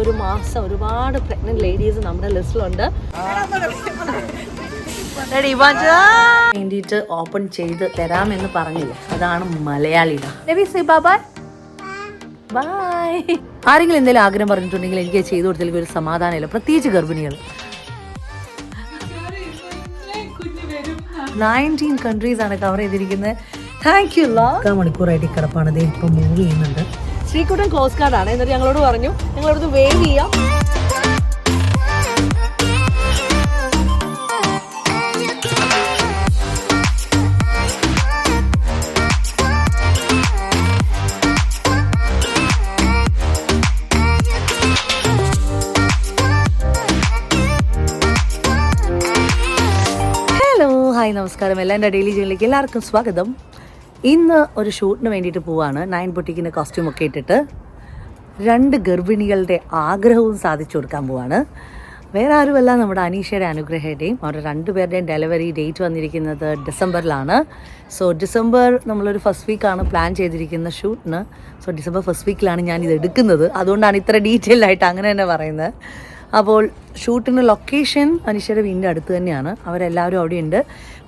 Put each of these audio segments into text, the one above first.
ഒരു മാസം ഒരുപാട് പ്രഗ്നന്റ് ലേഡീസ് നമ്മുടെ ലിസ്റ്റിലുണ്ട്. വേണ്ടിയിട്ട് ഓപ്പൺ ചെയ്ത് തരാമെന്ന് പറഞ്ഞില്ലേ, അതാണ് മലയാളിയുടെ. ബൈ. ആരെങ്കിലും എന്തെങ്കിലും ആഗ്രഹം പറഞ്ഞിട്ടുണ്ടെങ്കിൽ എനിക്ക് ചെയ്തു കൊടുത്തില്ലെങ്കിൽ ഒരു സമാധാനമില്ല, പ്രത്യേകിച്ച് ഗർഭിണികൾ. 19 കൺട്രീസ് ആണ് കവർ ചെയ്തിരിക്കുന്നത്. Thank you. മണിക്കൂറായിട്ട് ഈ കിടപ്പാണ്, ഇത് ഇപ്പം മൂവ് ചെയ്യുന്നുണ്ട്. ശ്രീകുട്ടൻ കോസ്റ്റ് ഗാർഡ് ആണ്. എന്നിട്ട് ഞങ്ങളോട് പറഞ്ഞു ഞങ്ങളോട് വേവ് ചെയ്യാം. ഹായ്, നമസ്കാരം. എൻ്റെ ഡെയിലി ജേണിലേക്ക് എല്ലാവർക്കും സ്വാഗതം. ഇന്ന് ഒരു ഷൂട്ടിന് വേണ്ടിയിട്ട് പോവാണ്. 9 ബൊട്ടിക്കിൻ്റെ കോസ്റ്റ്യൂമൊക്കെ ഇട്ടിട്ട് 2 ഗർഭിണികളുടെ ആഗ്രഹവും സാധിച്ചു കൊടുക്കാൻ പോവാണ്. വേറെ ആരുമല്ല, നമ്മുടെ അനീഷയുടെ അനുഗ്രഹയുടെയും അവരുടെ 2 പേരുടെയും ഡെലിവറി ഡേറ്റ് വന്നിരിക്കുന്നത് ഡിസംബറിലാണ്. സോ ഡിസംബർ നമ്മളൊരു ഫസ്റ്റ് വീക്കാണ് പ്ലാൻ ചെയ്തിരിക്കുന്ന ഷൂട്ടിന്. സോ ഡിസംബർ ഫസ്റ്റ് വീക്കിലാണ് ഞാനിത് എടുക്കുന്നത്. അതുകൊണ്ടാണ് ഇത്ര ഡീറ്റെയിൽ ആയിട്ട് അങ്ങനെ തന്നെ പറയുന്നത്. അപ്പോൾ ഷൂട്ടിൻ്റെ ലൊക്കേഷൻ അനീഷയുടെ വീടിൻ്റെ അടുത്ത് തന്നെയാണ്. അവരെല്ലാവരും അവിടെ ഉണ്ട്.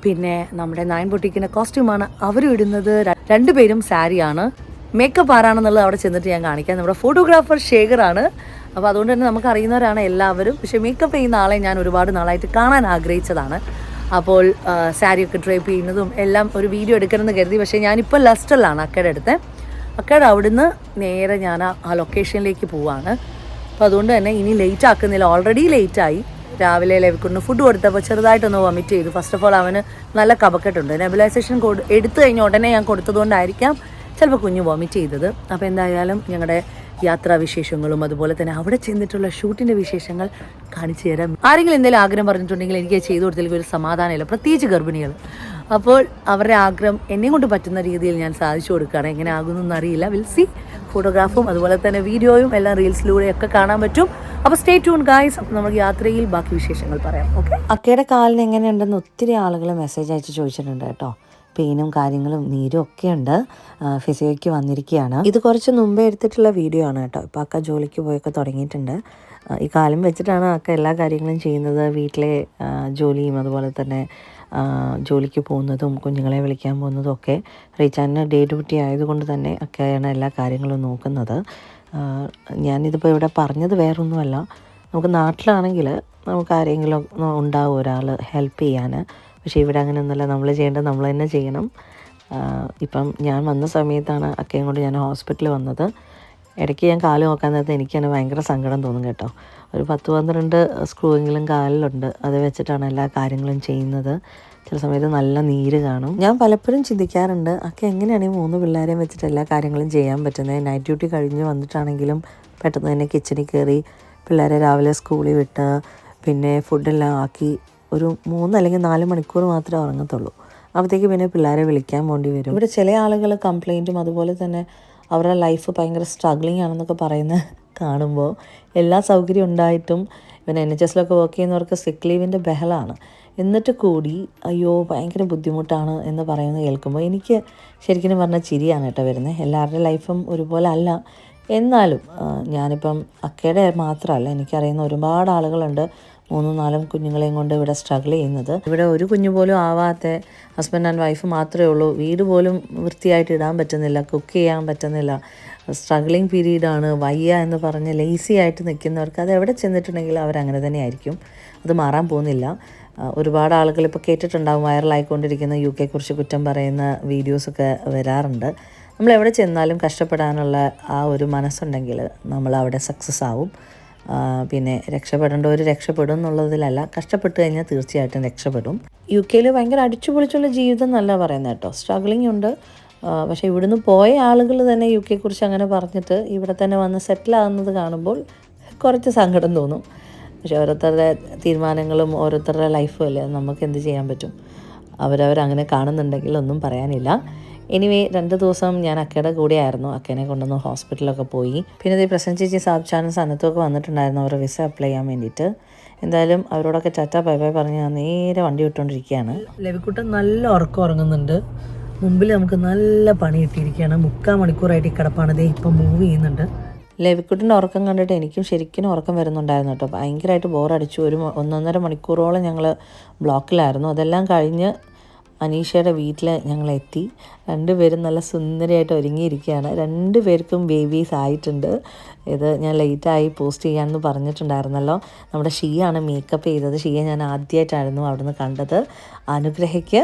പിന്നെ നമ്മുടെ 9 ബൊട്ടിക്കിൻ്റെ കോസ്റ്റ്യൂമാണ് അവരും ഇടുന്നത്. 2 പേരും സാരിയാണ്. മേക്കപ്പ് ആരാണെന്നുള്ളത് അവിടെ ചെന്നിട്ട് ഞാൻ കാണിക്കാം. നമ്മുടെ ഫോട്ടോഗ്രാഫർ ശേഖറാണ്. അപ്പോൾ അതുകൊണ്ട് തന്നെ നമുക്ക് അറിയുന്നവരാണ് എല്ലാവരും. പക്ഷേ മേക്കപ്പ് ചെയ്യുന്ന ആളെ ഞാൻ ഒരുപാട് നാളായിട്ട് കാണാൻ ആഗ്രഹിച്ചതാണ്. അപ്പോൾ സാരിയൊക്കെ ഡ്രൈപ്പ് ചെയ്യുന്നതും എല്ലാം ഒരു വീഡിയോ എടുക്കണമെന്ന് കരുതി. പക്ഷേ ഞാനിപ്പോൾ ലസ്റ്ററിലാണ് അക്കയുടെ അടുത്ത്. അക്കയുടെ അവിടുന്ന് നേരെ ഞാൻ ആ ലൊക്കേഷനിലേക്ക് പോവാണ്. അപ്പോൾ അതുകൊണ്ട് തന്നെ ഇനി ലേറ്റ് ആക്കുന്നില്ല. ഓൾറെഡി ലേറ്റായി. രാവിലെ ലെവിക്കൊണ്ട് ഫുഡ് കൊടുത്തപ്പോൾ ചെറുതായിട്ടൊന്ന് വൊമിറ്റ് ചെയ്തു. ഫസ്റ്റ് ഓഫ് ഓൾ അവന് നല്ല കഫക്കെട്ടുണ്ട്. നെബുലൈസേഷൻ എടുത്തു കഴിഞ്ഞ ഉടനെ ഞാൻ കൊടുത്തതുകൊണ്ടായിരിക്കാം ചിലപ്പോൾ കുഞ്ഞ് വൊമിറ്റ് ചെയ്തത്. അപ്പോൾ എന്തായാലും ഞങ്ങളുടെ യാത്രാവിശേഷങ്ങളും അതുപോലെ തന്നെ അവിടെ ചെന്നിട്ടുള്ള ഷൂട്ടിൻ്റെ വിശേഷങ്ങൾ കാണിച്ചു തരാം. ആരെങ്കിലും എന്തെങ്കിലും ആഗ്രഹം പറഞ്ഞിട്ടുണ്ടെങ്കിൽ എനിക്ക് ചെയ്തു കൊടുത്തില്ലെങ്കിൽ ഒരു സമാധാനമില്ല, പ്രത്യേകിച്ച് ഗർഭിണികൾ. അപ്പോൾ അവരുടെ ആഗ്രഹം എന്നെ കൊണ്ട് പറ്റുന്ന രീതിയിൽ ഞാൻ സാധിച്ചു കൊടുക്കുകയാണ്. എങ്ങനെ ആകുമെന്നൊന്നും അറിയില്ല. Will see. ഫോട്ടോഗ്രാഫും അതുപോലെ തന്നെ വീഡിയോയും എല്ലാം റീൽസിലൂടെയൊക്കെ കാണാൻ പറ്റും. അപ്പോൾ സ്റ്റേ ട്യൂൺ ഗായ്സ്. നമുക്ക് യാത്രയിൽ ബാക്കി വിശേഷങ്ങൾ പറയാം. ഓക്കെ. അക്കയുടെ കാലിന് എങ്ങനെയുണ്ടെന്ന് ഒത്തിരി ആളുകൾ മെസ്സേജ് അയച്ച് ചോദിച്ചിട്ടുണ്ട് കേട്ടോ. പെയിനും കാര്യങ്ങളും നീരും ഒക്കെ ഉണ്ട്. ഫിസിയോയ്ക്ക് വന്നിരിക്കുകയാണ്. ഇത് കുറച്ച് മുമ്പേ എടുത്തിട്ടുള്ള വീഡിയോ ആണ് കേട്ടോ. ഇപ്പോൾ അക്ക ജോലിക്ക് പോയൊക്കെ തുടങ്ങിയിട്ടുണ്ട്. ഈ കാലം വെച്ചിട്ടാണ് അക്ക എല്ലാ കാര്യങ്ങളും ചെയ്യുന്നത്. വീട്ടിലെ ജോലിയും അതുപോലെ തന്നെ ജോലിക്ക് പോകുന്നതും കുഞ്ഞുങ്ങളെ വിളിക്കാൻ പോകുന്നതും ഒക്കെ. റീച്ചാനിന് ഡേ ഡ്യൂട്ടി ആയതുകൊണ്ട് തന്നെ ഒക്കെയാണ് എല്ലാ കാര്യങ്ങളും നോക്കുന്നത്. ഞാനിതിപ്പോൾ ഇവിടെ പറഞ്ഞത് വേറൊന്നുമല്ല. നമുക്ക് നാട്ടിലാണെങ്കിൽ നമുക്ക് ആരെങ്കിലും ഉണ്ടാവും ഒരാൾ ഹെൽപ്പ് ചെയ്യാൻ. പക്ഷേ ഇവിടെ അങ്ങനെയൊന്നുമല്ല. നമ്മൾ ചെയ്യേണ്ടത് നമ്മൾ തന്നെ ചെയ്യണം. ഇപ്പം ഞാൻ വന്ന സമയത്താണ് അക്കയും കൊണ്ട് ഞാൻ ഹോസ്പിറ്റലിൽ വന്നത്. ഇടയ്ക്ക് ഞാൻ കാല് നോക്കാൻ നേരത്തെ എനിക്ക് തന്നെ ഭയങ്കര സങ്കടം തോന്നും കേട്ടോ. ഒരു 10-12 സ്ക്രൂവെങ്കിലും കാലിലുണ്ട്. അത് വെച്ചിട്ടാണ് എല്ലാ കാര്യങ്ങളും ചെയ്യുന്നത്. ചില സമയത്ത് നല്ല നീര് കാണും. ഞാൻ പലപ്പോഴും ചിന്തിക്കാറുണ്ട്, അക്ക എങ്ങനെയാണ് ഈ 3 പിള്ളേരെയും വെച്ചിട്ട് എല്ലാ കാര്യങ്ങളും ചെയ്യാൻ പറ്റുന്നത്. നൈറ്റ് ഡ്യൂട്ടി കഴിഞ്ഞ് വന്നിട്ടാണെങ്കിലും പെട്ടെന്ന് തന്നെ കിച്ചണിൽ കയറി പിള്ളേരെ രാവിലെ സ്കൂളിൽ വിട്ട് പിന്നെ ഫുഡെല്ലാം ആക്കി ഒരു 3 അല്ലെങ്കിൽ 4 മണിക്കൂർ മാത്രമേ ഉറങ്ങത്തുള്ളൂ. അപ്പോഴത്തേക്ക് പിന്നെ പിള്ളേരെ വിളിക്കാൻ പോണ്ടി വരും. ഇവിടെ ചില ആളുകൾ കംപ്ലൈൻറ്റും അതുപോലെ തന്നെ അവരുടെ ലൈഫ് ഭയങ്കര സ്ട്രഗ്ലിംഗ് ആണെന്നൊക്കെ പറയുന്നത് കാണുമ്പോൾ എല്ലാ സൗകര്യം ഉണ്ടായിട്ടും പിന്നെ NHS വർക്ക് ചെയ്യുന്നവർക്ക് സിക്ക് ലീവിൻ്റെ ബഹളമാണ്. എന്നിട്ട് കൂടി അയ്യോ ഭയങ്കര ബുദ്ധിമുട്ടാണ് എന്ന് പറയുന്നത് കേൾക്കുമ്പോൾ എനിക്ക് ശരിക്കും പറഞ്ഞാൽ ചിരിയാണ് കേട്ടോ വരുന്നത്. എല്ലാവരുടെ ലൈഫും ഒരുപോലെ അല്ല. എന്നാലും ഞാനിപ്പം അക്കയുടെ മാത്രമല്ല, എനിക്കറിയുന്ന ഒരുപാട് ആളുകളുണ്ട് 3-4 കുഞ്ഞുങ്ങളെയും കൊണ്ട് ഇവിടെ സ്ട്രഗിൾ ചെയ്യുന്നത്. ഇവിടെ ഒരു കുഞ്ഞു പോലും ആവാത്ത ഹസ്ബൻഡ് ആൻഡ് വൈഫ് മാത്രമേ ഉള്ളൂ. വീട് പോലും വൃത്തിയായിട്ട് ഇടാൻ പറ്റുന്നില്ല, കുക്ക് ചെയ്യാൻ പറ്റുന്നില്ല. സ്ട്രഗ്ലിംഗ് പീരീഡാണ്. വയ്യ എന്ന് പറഞ്ഞ് ലേസി ആയിട്ട് നിൽക്കുന്നവർക്ക് അത് എവിടെ ചെന്നിട്ടുണ്ടെങ്കിലും അവരങ്ങനെ തന്നെ ആയിരിക്കും. അത് മാറാൻ പോകുന്നില്ല. ഒരുപാട് ആളുകൾ ഇപ്പോൾ കേട്ടിട്ടുണ്ടാകും വൈറലായിക്കൊണ്ടിരിക്കുന്ന UK കുറിച്ച് കുറ്റം പറയുന്ന വീഡിയോസൊക്കെ വരാറുണ്ട്. നമ്മൾ എവിടെ ചെന്നാലും കഷ്ടപ്പെടാനുള്ള ആ ഒരു മനസ്സുണ്ടെങ്കിൽ നമ്മൾ അവിടെ സക്സസ് ആവും. പിന്നെ രക്ഷപ്പെടേണ്ടവർ രക്ഷപ്പെടും എന്നുള്ളതിലല്ല, കഷ്ടപ്പെട്ട് കഴിഞ്ഞാൽ തീർച്ചയായിട്ടും രക്ഷപ്പെടും. UK ഭയങ്കര അടിച്ചു പൊളിച്ചുള്ള ജീവിതം എന്നല്ല പറയുന്നത് കേട്ടോ. സ്ട്രഗ്ലിംഗ് ഉണ്ട്. പക്ഷേ ഇവിടുന്ന് പോയ ആളുകൾ തന്നെ UK കുറിച്ച് അങ്ങനെ പറഞ്ഞിട്ട് ഇവിടെ തന്നെ വന്ന് സെറ്റിലാകുന്നത് കാണുമ്പോൾ കുറച്ച് സങ്കടം തോന്നും. പക്ഷെ ഓരോരുത്തരുടെ തീരുമാനങ്ങളും ഓരോരുത്തരുടെ ലൈഫും അല്ലേ, നമുക്ക് എന്ത് ചെയ്യാൻ പറ്റും. അവരവരങ്ങനെ കാണുന്നുണ്ടെങ്കിൽ ഒന്നും പറയാനില്ല. എനിവേ 2 ദിവസം ഞാൻ അക്കയുടെ കൂടെ ആയിരുന്നു. അക്കേനെ കൊണ്ടൊന്ന് ഹോസ്പിറ്റലൊക്കെ പോയി. പിന്നെ ഈ പ്രസന്റ് ചേച്ചി സാബ്ചാനും സന്നദ്ധമൊക്കെ വന്നിട്ടുണ്ടായിരുന്നു അവരുടെ വിസ അപ്ലൈ ചെയ്യാൻ വേണ്ടിയിട്ട്. എന്തായാലും അവരോടൊക്കെ ടാറ്റ ബൈ ബൈ പറഞ്ഞ് ഞാൻ നേരെ വണ്ടി വിട്ടുകൊണ്ടിരിക്കുകയാണ്. ലവിക്കുട്ടൻ നല്ല ഉറക്കം ഉറങ്ങുന്നുണ്ട്. മുമ്പിൽ നമുക്ക് നല്ല പണി കിട്ടിയിരിക്കുകയാണ്. 3/4 മണിക്കൂറായിട്ട് ഈ കിടപ്പാണ്. ദേ ഇപ്പം മൂവ് ചെയ്യുന്നുണ്ട്. ലെവിക്കുട്ടിൻ്റെ ഉറക്കം കണ്ടിട്ട് എനിക്കും ശരിക്കും ഉറക്കം വരുന്നുണ്ടായിരുന്നു കേട്ടോ. ഭയങ്കരമായിട്ട് ബോറടിച്ചു. 1.5 മണിക്കൂറോളം ഞങ്ങൾ ബ്ലോക്കിലായിരുന്നു. അതെല്ലാം കഴിഞ്ഞ് അനീഷയുടെ വീട്ടിൽ ഞങ്ങളെത്തി. രണ്ടുപേരും നല്ല സുന്ദരിയായിട്ട് ഒരുങ്ങിയിരിക്കുകയാണ്. രണ്ടുപേർക്കും ബേബീസ് ആയിട്ടുണ്ട്. ഇത് ഞാൻ ലേറ്റായി പോസ്റ്റ് ചെയ്യാമെന്ന് പറഞ്ഞിട്ടുണ്ടായിരുന്നല്ലോ. നമ്മുടെ ഷിയാണ് മേക്കപ്പ് ചെയ്തത്. ഷിയെ ഞാൻ ആദ്യമായിട്ടായിരുന്നു അവിടുന്ന് കണ്ടത്. അനുഗ്രഹയ്ക്ക്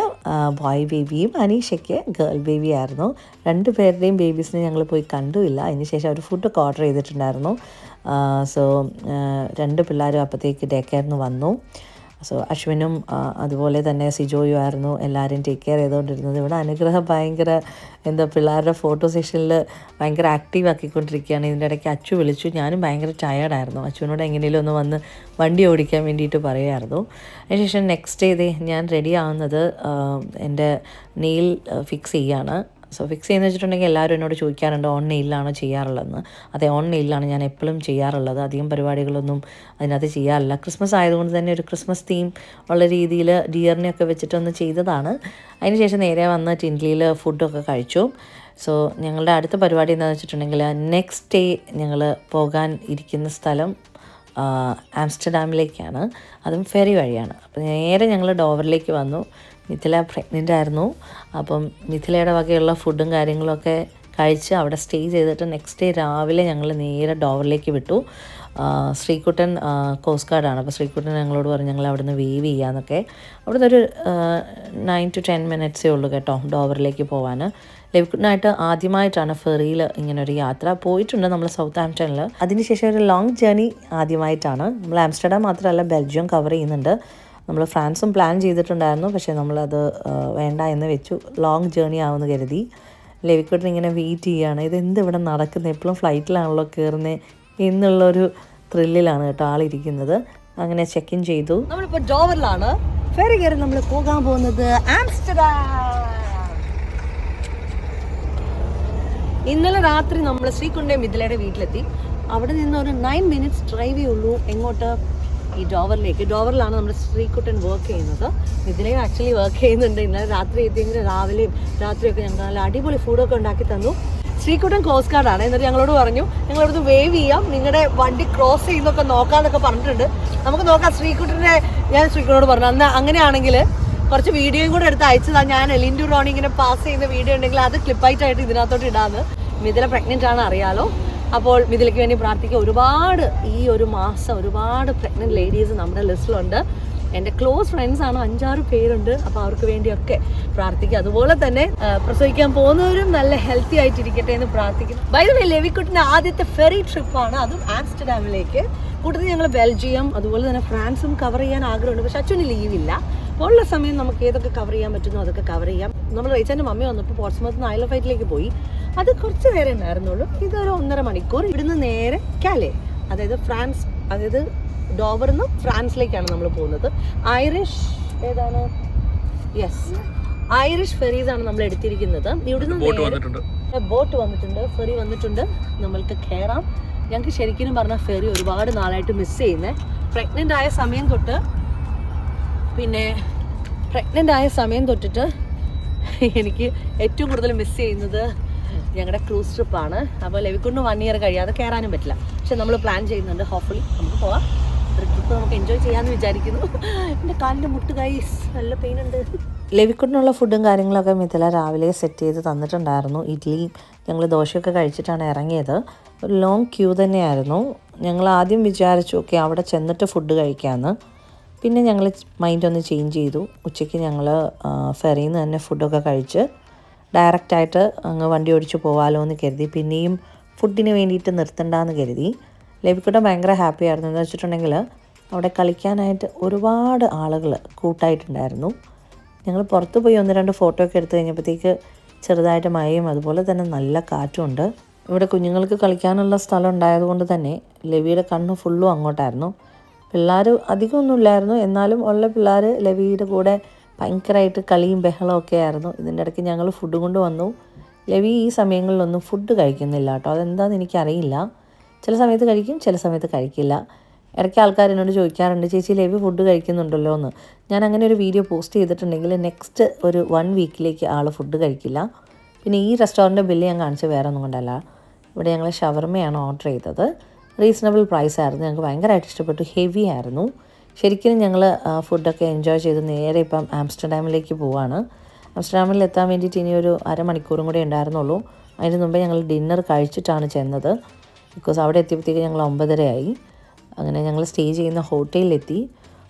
ബോയ് ബേബിയും അനീഷയ്ക്ക് ഗേൾ ബേബി ആയിരുന്നു. രണ്ടുപേരുടെയും ബേബീസിനെ ഞങ്ങൾ പോയി കണ്ടുമില്ല. അതിന് ശേഷം അവർ ഫുഡൊക്കെ ഓർഡർ ചെയ്തിട്ടുണ്ടായിരുന്നു. സോ 2 പിള്ളേരും അപ്പോഴത്തേക്ക് ഡേ കെയറിന് വന്നു. സോ അശ്വിനും അതുപോലെ തന്നെ സിജോയും ആയിരുന്നു എല്ലാവരും ടേക്ക് കെയർ ചെയ്തുകൊണ്ടിരുന്നത്. ഇവിടെ അനുഗ്രഹം ഭയങ്കര പിള്ളേരുടെ ഫോട്ടോ സെഷനിൽ ഭയങ്കര ആക്റ്റീവ് ആക്കിക്കൊണ്ടിരിക്കുകയാണ്. ഇതിൻ്റെ ഇടയ്ക്ക് അച്ചു വിളിച്ചു. ഞാനും ഭയങ്കര ടയേർഡായിരുന്നു. അച്ചുവിനോട് എങ്ങനെയും ഒന്ന് വന്ന് വണ്ടി ഓടിക്കാൻ വേണ്ടിയിട്ട് പറയുമായിരുന്നു. അതിനുശേഷം നെക്സ്റ്റ് ഡേ ഞാൻ റെഡി ആവുന്നത് എൻ്റെ നെയിൽ ഫിക്സ് ചെയ്യാണ്. സോ ഫിക്സ് ചെയ്യുന്ന വെച്ചിട്ടുണ്ടെങ്കിൽ എല്ലാവരും എന്നോട് ചോദിക്കാറുണ്ട് ഓൺ നെയിലാണോ ചെയ്യാറുള്ളതെന്ന്. അതെ, ഓൺ നെയിലാണ് ഞാൻ എപ്പോഴും ചെയ്യാറുള്ളത്. അധികം പരിപാടികളൊന്നും അതിനകത്ത് ചെയ്യാറില്ല. ക്രിസ്മസ് ആയതുകൊണ്ട് തന്നെ ഒരു ക്രിസ്മസ് തീം ഉള്ള രീതിയിൽ ഡിയറിനെയൊക്കെ വെച്ചിട്ടൊന്ന് ചെയ്തതാണ്. അതിനുശേഷം നേരെ വന്ന് ടിൻലിയിൽ ഫുഡൊക്കെ കഴിച്ചു. സോ ഞങ്ങളുടെ അടുത്ത പരിപാടി എന്താണെന്ന് വെച്ചിട്ടുണ്ടെങ്കിൽ നെക്സ്റ്റ് ഡേ ഞങ്ങൾ പോകാൻ ഇരിക്കുന്ന സ്ഥലം ആംസ്റ്റർഡാമിലേക്കാണ്. അതും ഫെറി വഴിയാണ്. അപ്പോൾ നേരെ ഞങ്ങൾ ഡോവറിലേക്ക് വന്നു. മിഥില പ്രഗ്നൻ്റ് ആയിരുന്നു. അപ്പം മിഥിലയുടെ വകയുള്ള ഫുഡും കാര്യങ്ങളൊക്കെ കഴിച്ച് അവിടെ സ്റ്റേ ചെയ്തിട്ട് നെക്സ്റ്റ് ഡേ രാവിലെ ഞങ്ങൾ നേരെ ഡോവറിലേക്ക് വിട്ടു. ശ്രീകുട്ടൻ കോസ്റ്റ് ഗാർഡാണ്. അപ്പോൾ ശ്രീകുട്ടൻ ഞങ്ങളോട് പറഞ്ഞു ഞങ്ങൾ അവിടെ നിന്ന് വേവ് ചെയ്യാമെന്നൊക്കെ. അവിടുന്ന് ഒരു 9 to 10 മിനിറ്റ്സേ ഉള്ളൂ കേട്ടോ ഡോവറിലേക്ക് പോകാൻ. ലെവിക്കുട്ടനായിട്ട് ആദ്യമായിട്ടാണ് ഫെറിയിൽ ഇങ്ങനൊരു യാത്ര. പോയിട്ടുണ്ട് നമ്മൾ സൗത്ത് ആംപ്ടണിൽ. അതിനുശേഷം ഒരു ലോങ് ജേർണി ആദ്യമായിട്ടാണ്. നമ്മൾ ആംസ്റ്റർഡാം മാത്രമല്ല ബെൽജിയം കവർ ചെയ്യുന്നുണ്ട്. നമ്മൾ ഫ്രാൻസും പ്ലാൻ ചെയ്തിട്ടുണ്ടായിരുന്നു. പക്ഷേ നമ്മളത് വേണ്ട എന്ന് വെച്ചു. ലോങ് ജേർണി ആവുമെന്ന് കരുതി. ലെവിക്കുട്ടൻ ഇങ്ങനെ വെയിറ്റ് ചെയ്യുകയാണ്. ഇതെന്ത് ഇവിടെ നടക്കുന്നത്, എപ്പോഴും ഫ്ലൈറ്റിലാണല്ലോ കയറുന്നത് എന്നുള്ളൊരു ത്രില്ലിലാണ് കേട്ടോ ആളിരിക്കുന്നത്. അങ്ങനെ ചെക്ക് ഇൻ ചെയ്തു. നമ്മളിപ്പോൾ ഡോവറിലാണ്. ഫെറി കയറി നമ്മൾ പോകാൻ പോകുന്നത് ആംസ്റ്റർഡാം. ഇന്നലെ രാത്രി നമ്മൾ ശ്രീകുട്ടൻ്റെയും മിഥിലയുടെ വീട്ടിലെത്തി. അവിടെ നിന്ന് ഒരു 9 മിനിറ്റ്സ് ഡ്രൈവേ ഉള്ളൂ എങ്ങോട്ട്, ഈ ഡോവറിലേക്ക്. ഡോവറിലാണ് നമ്മുടെ ശ്രീകുട്ടൻ വർക്ക് ചെയ്യുന്നത്. മിഥിലയും ആക്ച്വലി വർക്ക് ചെയ്യുന്നുണ്ട്. ഇന്നലെ രാത്രി എത്തിയെങ്കിലും രാവിലെയും രാത്രിയൊക്കെ ഞങ്ങൾ നല്ല അടിപൊളി ഫുഡൊക്കെ ഉണ്ടാക്കി തന്നു. ശ്രീകുട്ടൻ കോസ്റ്റ് ഗാർഡാണ്. എന്നിട്ട് ഞങ്ങളോട് പറഞ്ഞു ഞങ്ങളവിടുന്ന് വേവ് ചെയ്യാം, നിങ്ങളുടെ വണ്ടി ക്രോസ് ചെയ്യുന്നൊക്കെ നോക്കാമെന്നൊക്കെ പറഞ്ഞിട്ടുണ്ട്. നമുക്ക് നോക്കാം. ഞാൻ ശ്രീകുട്ടനോട് പറഞ്ഞു അന്ന് അങ്ങനെയാണെങ്കിൽ കുറച്ച് വീഡിയോയും കൂടെ എടുത്ത് അയച്ചതാണ്. ഞാൻ ലിൻഡു റോണി ഇങ്ങനെ പാസ് ചെയ്യുന്ന വീഡിയോ ഉണ്ടെങ്കിൽ അത് ക്ലിപ്പായിട്ടായിട്ട് ഇതിനകത്തോട്ട് ഇടാമെന്ന്. മിഥില പ്രഗ്നൻ്റ് ആണ് അറിയാലോ. അപ്പോൾ മിഥിലയ്ക്ക് വേണ്ടി പ്രാർത്ഥിക്കുക. ഒരുപാട് ഈ ഒരു മാസം ഒരുപാട് പ്രഗ്നൻറ്റ് ലേഡീസ് നമ്മുടെ ലിസ്റ്റിലുണ്ട്. എൻ്റെ ക്ലോസ് ഫ്രണ്ട്സാണ്, 5-6 പേരുണ്ട്. അപ്പോൾ അവർക്ക് വേണ്ടിയൊക്കെ പ്രാർത്ഥിക്കുക. അതുപോലെ തന്നെ പ്രസവിക്കാൻ പോകുന്നവരും നല്ല ഹെൽത്തി ആയിട്ടിരിക്കട്ടെ എന്ന് പ്രാർത്ഥിക്കുന്നു. ബൈ ദ വേ, ലെവിക്കുട്ടിൻ്റെ ആദ്യത്തെ ഫെറി ട്രിപ്പാണ്, അതും ആംസ്റ്റർഡാമിലേക്ക്. കൂട്ടത്തിൽ ഞങ്ങൾ ബെൽജിയം അതുപോലെ തന്നെ ഫ്രാൻസും കവർ ചെയ്യാൻ ആഗ്രഹമുണ്ട്. പക്ഷെ അച്ഛന് ലീവില്ല. അപ്പോൾ ഉള്ള സമയം നമുക്ക് ഏതൊക്കെ കവർ ചെയ്യാൻ പറ്റുന്നോ അതൊക്കെ കവർ ചെയ്യാം. നമ്മൾ റേച്ചാൻ്റെ മമ്മി വന്നപ്പോൾ പോർട്സ്മൗത്ത് നിന്ന് ഐൽ ഓഫ് വൈറ്റിലേക്ക് പോയി. അത് കുറച്ച് നേരം ഉണ്ടായിരുന്നുള്ളൂ. ഇതൊരു 1.5 മണിക്കൂർ. ഇവിടുന്ന് നേരെ കാലെ, അതായത് ഫ്രാൻസ്, അതായത് ഡോവറിൽ നിന്ന് ഫ്രാൻസിലേക്കാണ് നമ്മൾ പോകുന്നത്. ഐറിഷ് ഏതാണ്? യെസ്, ഐറിഷ് ഫെറീസാണ് നമ്മൾ എടുത്തിരിക്കുന്നത്. ഇവിടുന്ന് ബോട്ട് വന്നിട്ടുണ്ട്, ഫെറി വന്നിട്ടുണ്ട്. നമ്മൾക്ക് കയറാം. ഞങ്ങൾക്ക് ശരിക്കും പറഞ്ഞാൽ ഫെറി ഒരുപാട് നാളായിട്ട് മിസ് ചെയ്യുന്നത്. പ്രഗ്നൻ്റ് ആയ സമയം തൊട്ടിട്ട് എനിക്ക് ഏറ്റവും കൂടുതൽ മിസ് ചെയ്യുന്നത് ഞങ്ങളുടെ ക്രൂസ് ട്രിപ്പാണ്. അപ്പോൾ ലെവിക്കുട്ടിന് 1 ഇയർ കഴിയാതെ കയറാനും പറ്റില്ല. പക്ഷെ നമ്മൾ പ്ലാൻ ചെയ്യുന്നുണ്ട്. ഹോപ്പ്ഫുള്ളി നമുക്ക് പോവാം. ഒരു ട്രിപ്പ് നമുക്ക് എൻജോയ് ചെയ്യാമെന്ന് വിചാരിക്കുന്നു. എൻ്റെ കാലിൻ്റെ മുട്ട് ഗൈസ് നല്ല പെയിൻ ഉണ്ട്. ലെവിക്കുട്ടിനുള്ള ഫുഡും കാര്യങ്ങളൊക്കെ മിഥില രാവിലെ സെറ്റ് ചെയ്ത് തന്നിട്ടുണ്ടായിരുന്നു. ഇഡ്ഡലി ഞങ്ങൾ ദോശയൊക്കെ കഴിച്ചിട്ടാണ് ഇറങ്ങിയത്. ഒരു ലോങ് ക്യൂ തന്നെയായിരുന്നു. ഞങ്ങൾ ആദ്യം വിചാരിച്ചു ഓക്കെ അവിടെ ചെന്നിട്ട് ഫുഡ് കഴിക്കാമെന്ന്. പിന്നെ ഞങ്ങൾ മൈൻഡ് ഒന്ന് ചേഞ്ച് ചെയ്തു. ഉച്ചയ്ക്ക് ഞങ്ങൾ ഫെറിയിൽ നിന്ന് തന്നെ ഫുഡൊക്കെ കഴിച്ച് ഡയറക്റ്റായിട്ട് അങ്ങ് വണ്ടി ഓടിച്ച് പോകാമല്ലോ എന്ന് കരുതി. പിന്നെയും ഫുഡിന് വേണ്ടിയിട്ട് നിർത്തണ്ടെന്ന് കരുതി. ലെവിക്കുട്ടൻ ഭയങ്കര ഹാപ്പി ആയിരുന്നു. എന്ന് വെച്ചിട്ടുണ്ടെങ്കിൽ അവിടെ കളിക്കാനായിട്ട് ഒരുപാട് ആളുകൾ കൂട്ടായിട്ടുണ്ടായിരുന്നു. ഞങ്ങൾ പുറത്ത് പോയി 1-2 ഫോട്ടോ ഒക്കെ എടുത്തു കഴിഞ്ഞപ്പോഴത്തേക്ക് ചെറുതായിട്ട് മഴയും അതുപോലെ തന്നെ നല്ല കാറ്റുമുണ്ട്. ഇവിടെ കുഞ്ഞുങ്ങൾക്ക് കളിക്കാനുള്ള സ്ഥലം ഉണ്ടായതുകൊണ്ട് തന്നെ ലെവിയുടെ കണ്ണ് ഫുള്ളും അങ്ങോട്ടായിരുന്നു. പിള്ളേർ അധികമൊന്നുമില്ലായിരുന്നു. എന്നാലും ഉള്ള പിള്ളേർ ലെവിയുടെ കൂടെ ഭയങ്കരമായിട്ട് കളിയും ബഹളമൊക്കെ ആയിരുന്നു. ഇതിൻ്റെ ഇടയ്ക്ക് ഞങ്ങൾ ഫുഡ് കൊണ്ട് വന്നു. ലെവി ഈ സമയങ്ങളിലൊന്നും ഫുഡ് കഴിക്കുന്നില്ല കേട്ടോ. അതെന്താണെന്ന് എനിക്കറിയില്ല. ചില സമയത്ത് കഴിക്കും, ചില സമയത്ത് കഴിക്കില്ല. ഇടയ്ക്ക് ആൾക്കാർ എന്നോട് ചോദിക്കാറുണ്ട് ചേച്ചി ലെവി ഫുഡ് കഴിക്കുന്നുണ്ടല്ലോ എന്ന്. ഞാൻ അങ്ങനെ ഒരു വീഡിയോ പോസ്റ്റ് ചെയ്തിട്ടുണ്ടെങ്കിൽ നെക്സ്റ്റ് ഒരു 1 വീക്കിലേക്ക് ആൾ ഫുഡ് കഴിക്കില്ല. പിന്നെ ഈ റെസ്റ്റോറൻറ്റ് ബില്ല് ഞാൻ കാണിച്ച വേറെ ഒന്നും കൊണ്ടല്ല. ഇവിടെ ഞങ്ങൾ ഷവർമയാണ് ഓർഡർ ചെയ്തത്. റീസണബിൾ പ്രൈസ് ആയിരുന്നു. ഞങ്ങൾക്ക് ഭയങ്കരമായിട്ട് ഇഷ്ടപ്പെട്ടു. ഹെവി ആയിരുന്നു. ശരിക്കും ഞങ്ങൾ ഫുഡൊക്കെ എൻജോയ് ചെയ്ത് നേരെ ഇപ്പം ആംസ്റ്റർഡാമിലേക്ക് പോവാണ്. ആംസ്റ്റർഡാമിൽ എത്താൻ വേണ്ടിയിട്ട് ഇനി ഒരു അരമണിക്കൂറും കൂടെ ഉണ്ടായിരുന്നുള്ളൂ. അതിന് മുമ്പേ ഞങ്ങൾ ഡിന്നർ കഴിച്ചിട്ടാണ് ചെന്നത്. ബിക്കോസ് അവിടെ എത്തിയപ്പോഴത്തേക്ക് ഞങ്ങൾ 9:30 ആയി. അങ്ങനെ ഞങ്ങൾ സ്റ്റേ ചെയ്യുന്ന ഹോട്ടലിലെത്തി.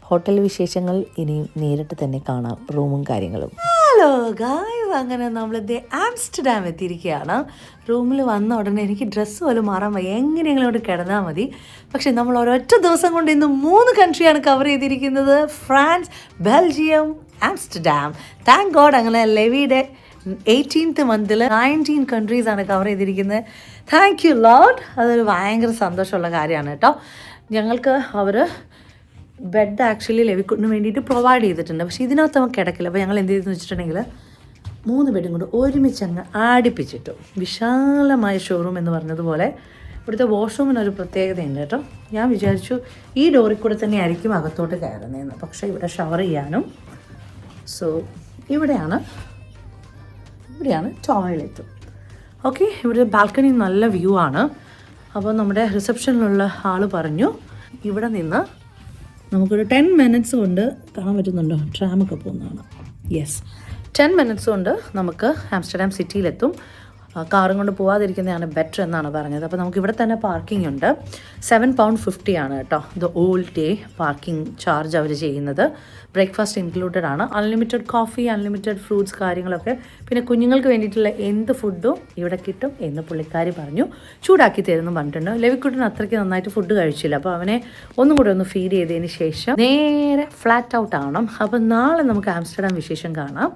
ഹോട്ടൽ വിശേഷങ്ങൾ ഇനിയും നേരിട്ട് തന്നെ കാണാം, റൂമും കാര്യങ്ങളും. ഹലോ ഗായ്സ്, അങ്ങനെ നമ്മളിത് ആംസ്റ്റർഡാം എത്തിയിരിക്കുകയാണ്. റൂമിൽ വന്ന ഉടനെ എനിക്ക് ഡ്രസ്സ് പോലും മാറാൻ വയ്യ, എങ്ങനെയെങ്കിലും ഇവിടെ കിടന്നാൽ മതി. പക്ഷേ നമ്മൾ ഒരൊറ്റ ദിവസം കൊണ്ട് ഇന്ന് 3 കൺട്രിയാണ് കവർ ചെയ്തിരിക്കുന്നത്. France, Belgium, Amsterdam. Thank God. അങ്ങനെ ലെവിയുടെ 18th മന്തിൽ 19 കൺട്രീസാണ് കവർ ചെയ്തിരിക്കുന്നത്. Thank you Lord. അതൊരു ഭയങ്കര സന്തോഷമുള്ള കാര്യമാണ് കേട്ടോ. ഞങ്ങൾക്ക് അവർ ബെഡ് ആക്ച്വലി ലെവിക്കുട്ടിന് വേണ്ടിയിട്ട് പ്രൊവൈഡ് ചെയ്തിട്ടുണ്ട്. പക്ഷേ ഇതിനകത്ത് നമുക്ക് കിടക്കില്ല. അപ്പോൾ ഞങ്ങൾ എന്ത് ചെയ്തെന്ന് വെച്ചിട്ടുണ്ടെങ്കിൽ 3 ബെഡും കൊണ്ട് ഒരുമിച്ച് അങ്ങ് ആടിപ്പിച്ചിട്ടു. വിശാലമായ ഷോറൂം എന്ന് പറഞ്ഞതുപോലെ ഇവിടുത്തെ വാഷ്റൂമിനൊരു പ്രത്യേകതയുണ്ട് കേട്ടോ. ഞാൻ വിചാരിച്ചു ഈ ഡോറിൽ കൂടെ തന്നെ ആയിരിക്കും അകത്തോട്ട് കയറുന്നതെന്ന്. പക്ഷേ ഇവിടെ ഷവർ ചെയ്യാനും ഇവിടെയാണ് ടോയ്ലറ്റും. ഓക്കെ, ഇവിടെ ബാൽക്കണി നല്ല വ്യൂ ആണ്. അപ്പോൾ നമ്മുടെ റിസപ്ഷനിലുള്ള ആൾ പറഞ്ഞു ഇവിടെ നിന്ന് നമുക്കൊരു 10 മിനിറ്റ്സ് കൊണ്ട് കാണാൻ പറ്റുന്നുണ്ടോ, ട്രാമൊക്കെ പോകുന്നതാണ്. യെസ്, 10 മിനിറ്റ്സ് കൊണ്ട് നമുക്ക് ആംസ്റ്റർഡാം സിറ്റിയിലെത്തും. കാറും കൊണ്ട് പോകാതിരിക്കുന്നതാണ് ബെറ്റർ എന്നാണ് പറഞ്ഞത്. അപ്പോൾ നമുക്ക് ഇവിടെ തന്നെ പാർക്കിംഗ് ഉണ്ട്. £7.50 ആണ് കേട്ടോ the all day parking charge അവർ ചെയ്യുന്നത്. ബ്രേക്ക്ഫാസ്റ്റ് ഇൻക്ലൂഡഡ് ആണ്. അൺലിമിറ്റഡ് കോഫി, അൺലിമിറ്റഡ് ഫ്രൂട്ട്സ് കാര്യങ്ങളൊക്കെ. പിന്നെ കുഞ്ഞുങ്ങൾക്ക് വേണ്ടിയിട്ടുള്ള എന്ത് ഫുഡും ഇവിടെ കിട്ടും എന്ന് പുള്ളിക്കാരി പറഞ്ഞു. ചൂടാക്കി തരുന്നു പറഞ്ഞിട്ടുണ്ട്. ലെവിക്കുട്ടിന് അത്രയ്ക്ക് നന്നായിട്ട് ഫുഡ് കഴിച്ചില്ല. അപ്പോൾ അവനെ ഒന്നും കൂടെ ഒന്ന് ഫീഡ് ചെയ്തതിന് ശേഷം നേരെ ഫ്ലാറ്റ് ഔട്ട് ആവണം. അപ്പോൾ നാളെ നമുക്ക് ആംസ്റ്റർഡാം വിശേഷം കാണാം.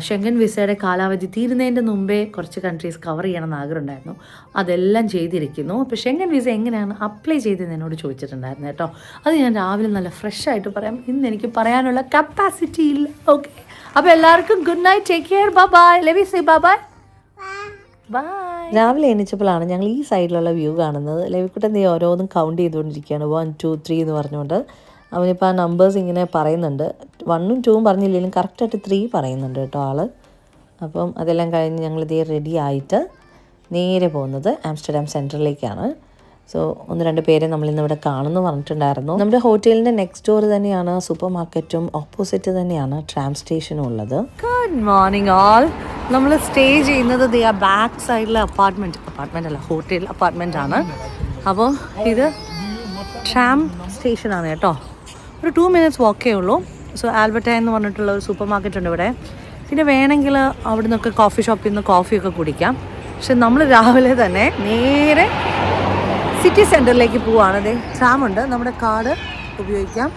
ഷെങ്കൻ വിസയുടെ കാലാവധി തീരുന്നതിൻ്റെ മുമ്പേ കുറച്ച് കൺട്രീസ് കവർ ചെയ്യണമെന്ന് ആഗ്രഹം ഉണ്ടായിരുന്നു. അതെല്ലാം ചെയ്തിരിക്കുന്നു. അപ്പോൾ ഷെങ്കൻ വിസ എങ്ങനെയാണ് അപ്ലൈ ചെയ്തതെന്ന് എന്നോട് ചോദിച്ചിട്ടുണ്ടായിരുന്നു കേട്ടോ. അത് ഞാൻ രാവിലെ നല്ല ഫ്രഷ് ആയിട്ട് പറയാം. ഇന്ന് എനിക്ക് പറയാനുള്ള കപ്പാസിറ്റി ഇല്ല. ഓക്കെ, അപ്പോൾ എല്ലാവർക്കും good night, take care, bye bye. Levi say bye bye. Bye. രാവിലെ എണീച്ചപ്പോഴാണ് ഞങ്ങൾ ഈ സൈഡിലുള്ള വ്യൂ കാണുന്നത്. ലെവിക്കുട്ടൻ നീ ഓരോന്നും കൗണ്ട് ചെയ്തുകൊണ്ടിരിക്കുകയാണ്. 1 2 3 എന്ന് പറഞ്ഞുകൊണ്ട്. അവനിപ്പോൾ ആ നമ്പേഴ്സ് ഇങ്ങനെ പറയുന്നുണ്ട്. 1ഉം 2ഉം പറഞ്ഞില്ലെങ്കിലും കറക്റ്റായിട്ട് 3 പറയുന്നുണ്ട് കേട്ടോ ആൾ. അപ്പം അതെല്ലാം കഴിഞ്ഞ് ഞങ്ങൾ ഇതേ റെഡി ആയിട്ട് നേരെ പോകുന്നത് ആംസ്റ്റർഡാം സെൻറ്ററിലേക്കാണ്. സോ 1-2 പേരെ നമ്മളിന്നിവിടെ കാണുമെന്ന് പറഞ്ഞിട്ടുണ്ടായിരുന്നു. നമ്മുടെ ഹോട്ടലിൻ്റെ നെക്സ്റ്റ് ഡോർ തന്നെയാണ് സൂപ്പർ മാർക്കറ്റും, ഓപ്പോസിറ്റ് തന്നെയാണ് ട്രാം സ്റ്റേഷനും ഉള്ളത്. Good morning all. നമ്മൾ സ്റ്റേ ചെയ്യുന്നത് ബാക്ക് സൈഡിലെ അപ്പാർട്ട്മെൻ്റ് അല്ല, ഹോട്ടൽ അപ്പാർട്ട്മെൻ്റ് ആണ്. അപ്പോൾ ഇത് ട്രാം സ്റ്റേഷനാണ് കേട്ടോ. ഒരു 2 മിനിറ്റ്സ് വാക്കേ ഉള്ളൂ. സോ ആൽബർട്ട എന്ന് പറഞ്ഞിട്ടുള്ള ഒരു സൂപ്പർ മാർക്കറ്റ് ഉണ്ട് ഇവിടെ. പിന്നെ വേണമെങ്കിൽ അവിടെ നിന്നൊക്കെ കോഫി ഷോപ്പിൽ നിന്ന് കോഫിയൊക്കെ കുടിക്കാം. പക്ഷെ നമ്മൾ രാവിലെ തന്നെ നേരെ സിറ്റി സെൻറ്ററിലേക്ക് പോവുകയാണ്. ട്രാമുണ്ട്, നമ്മുടെ കാർഡ് ഉപയോഗിക്കാം.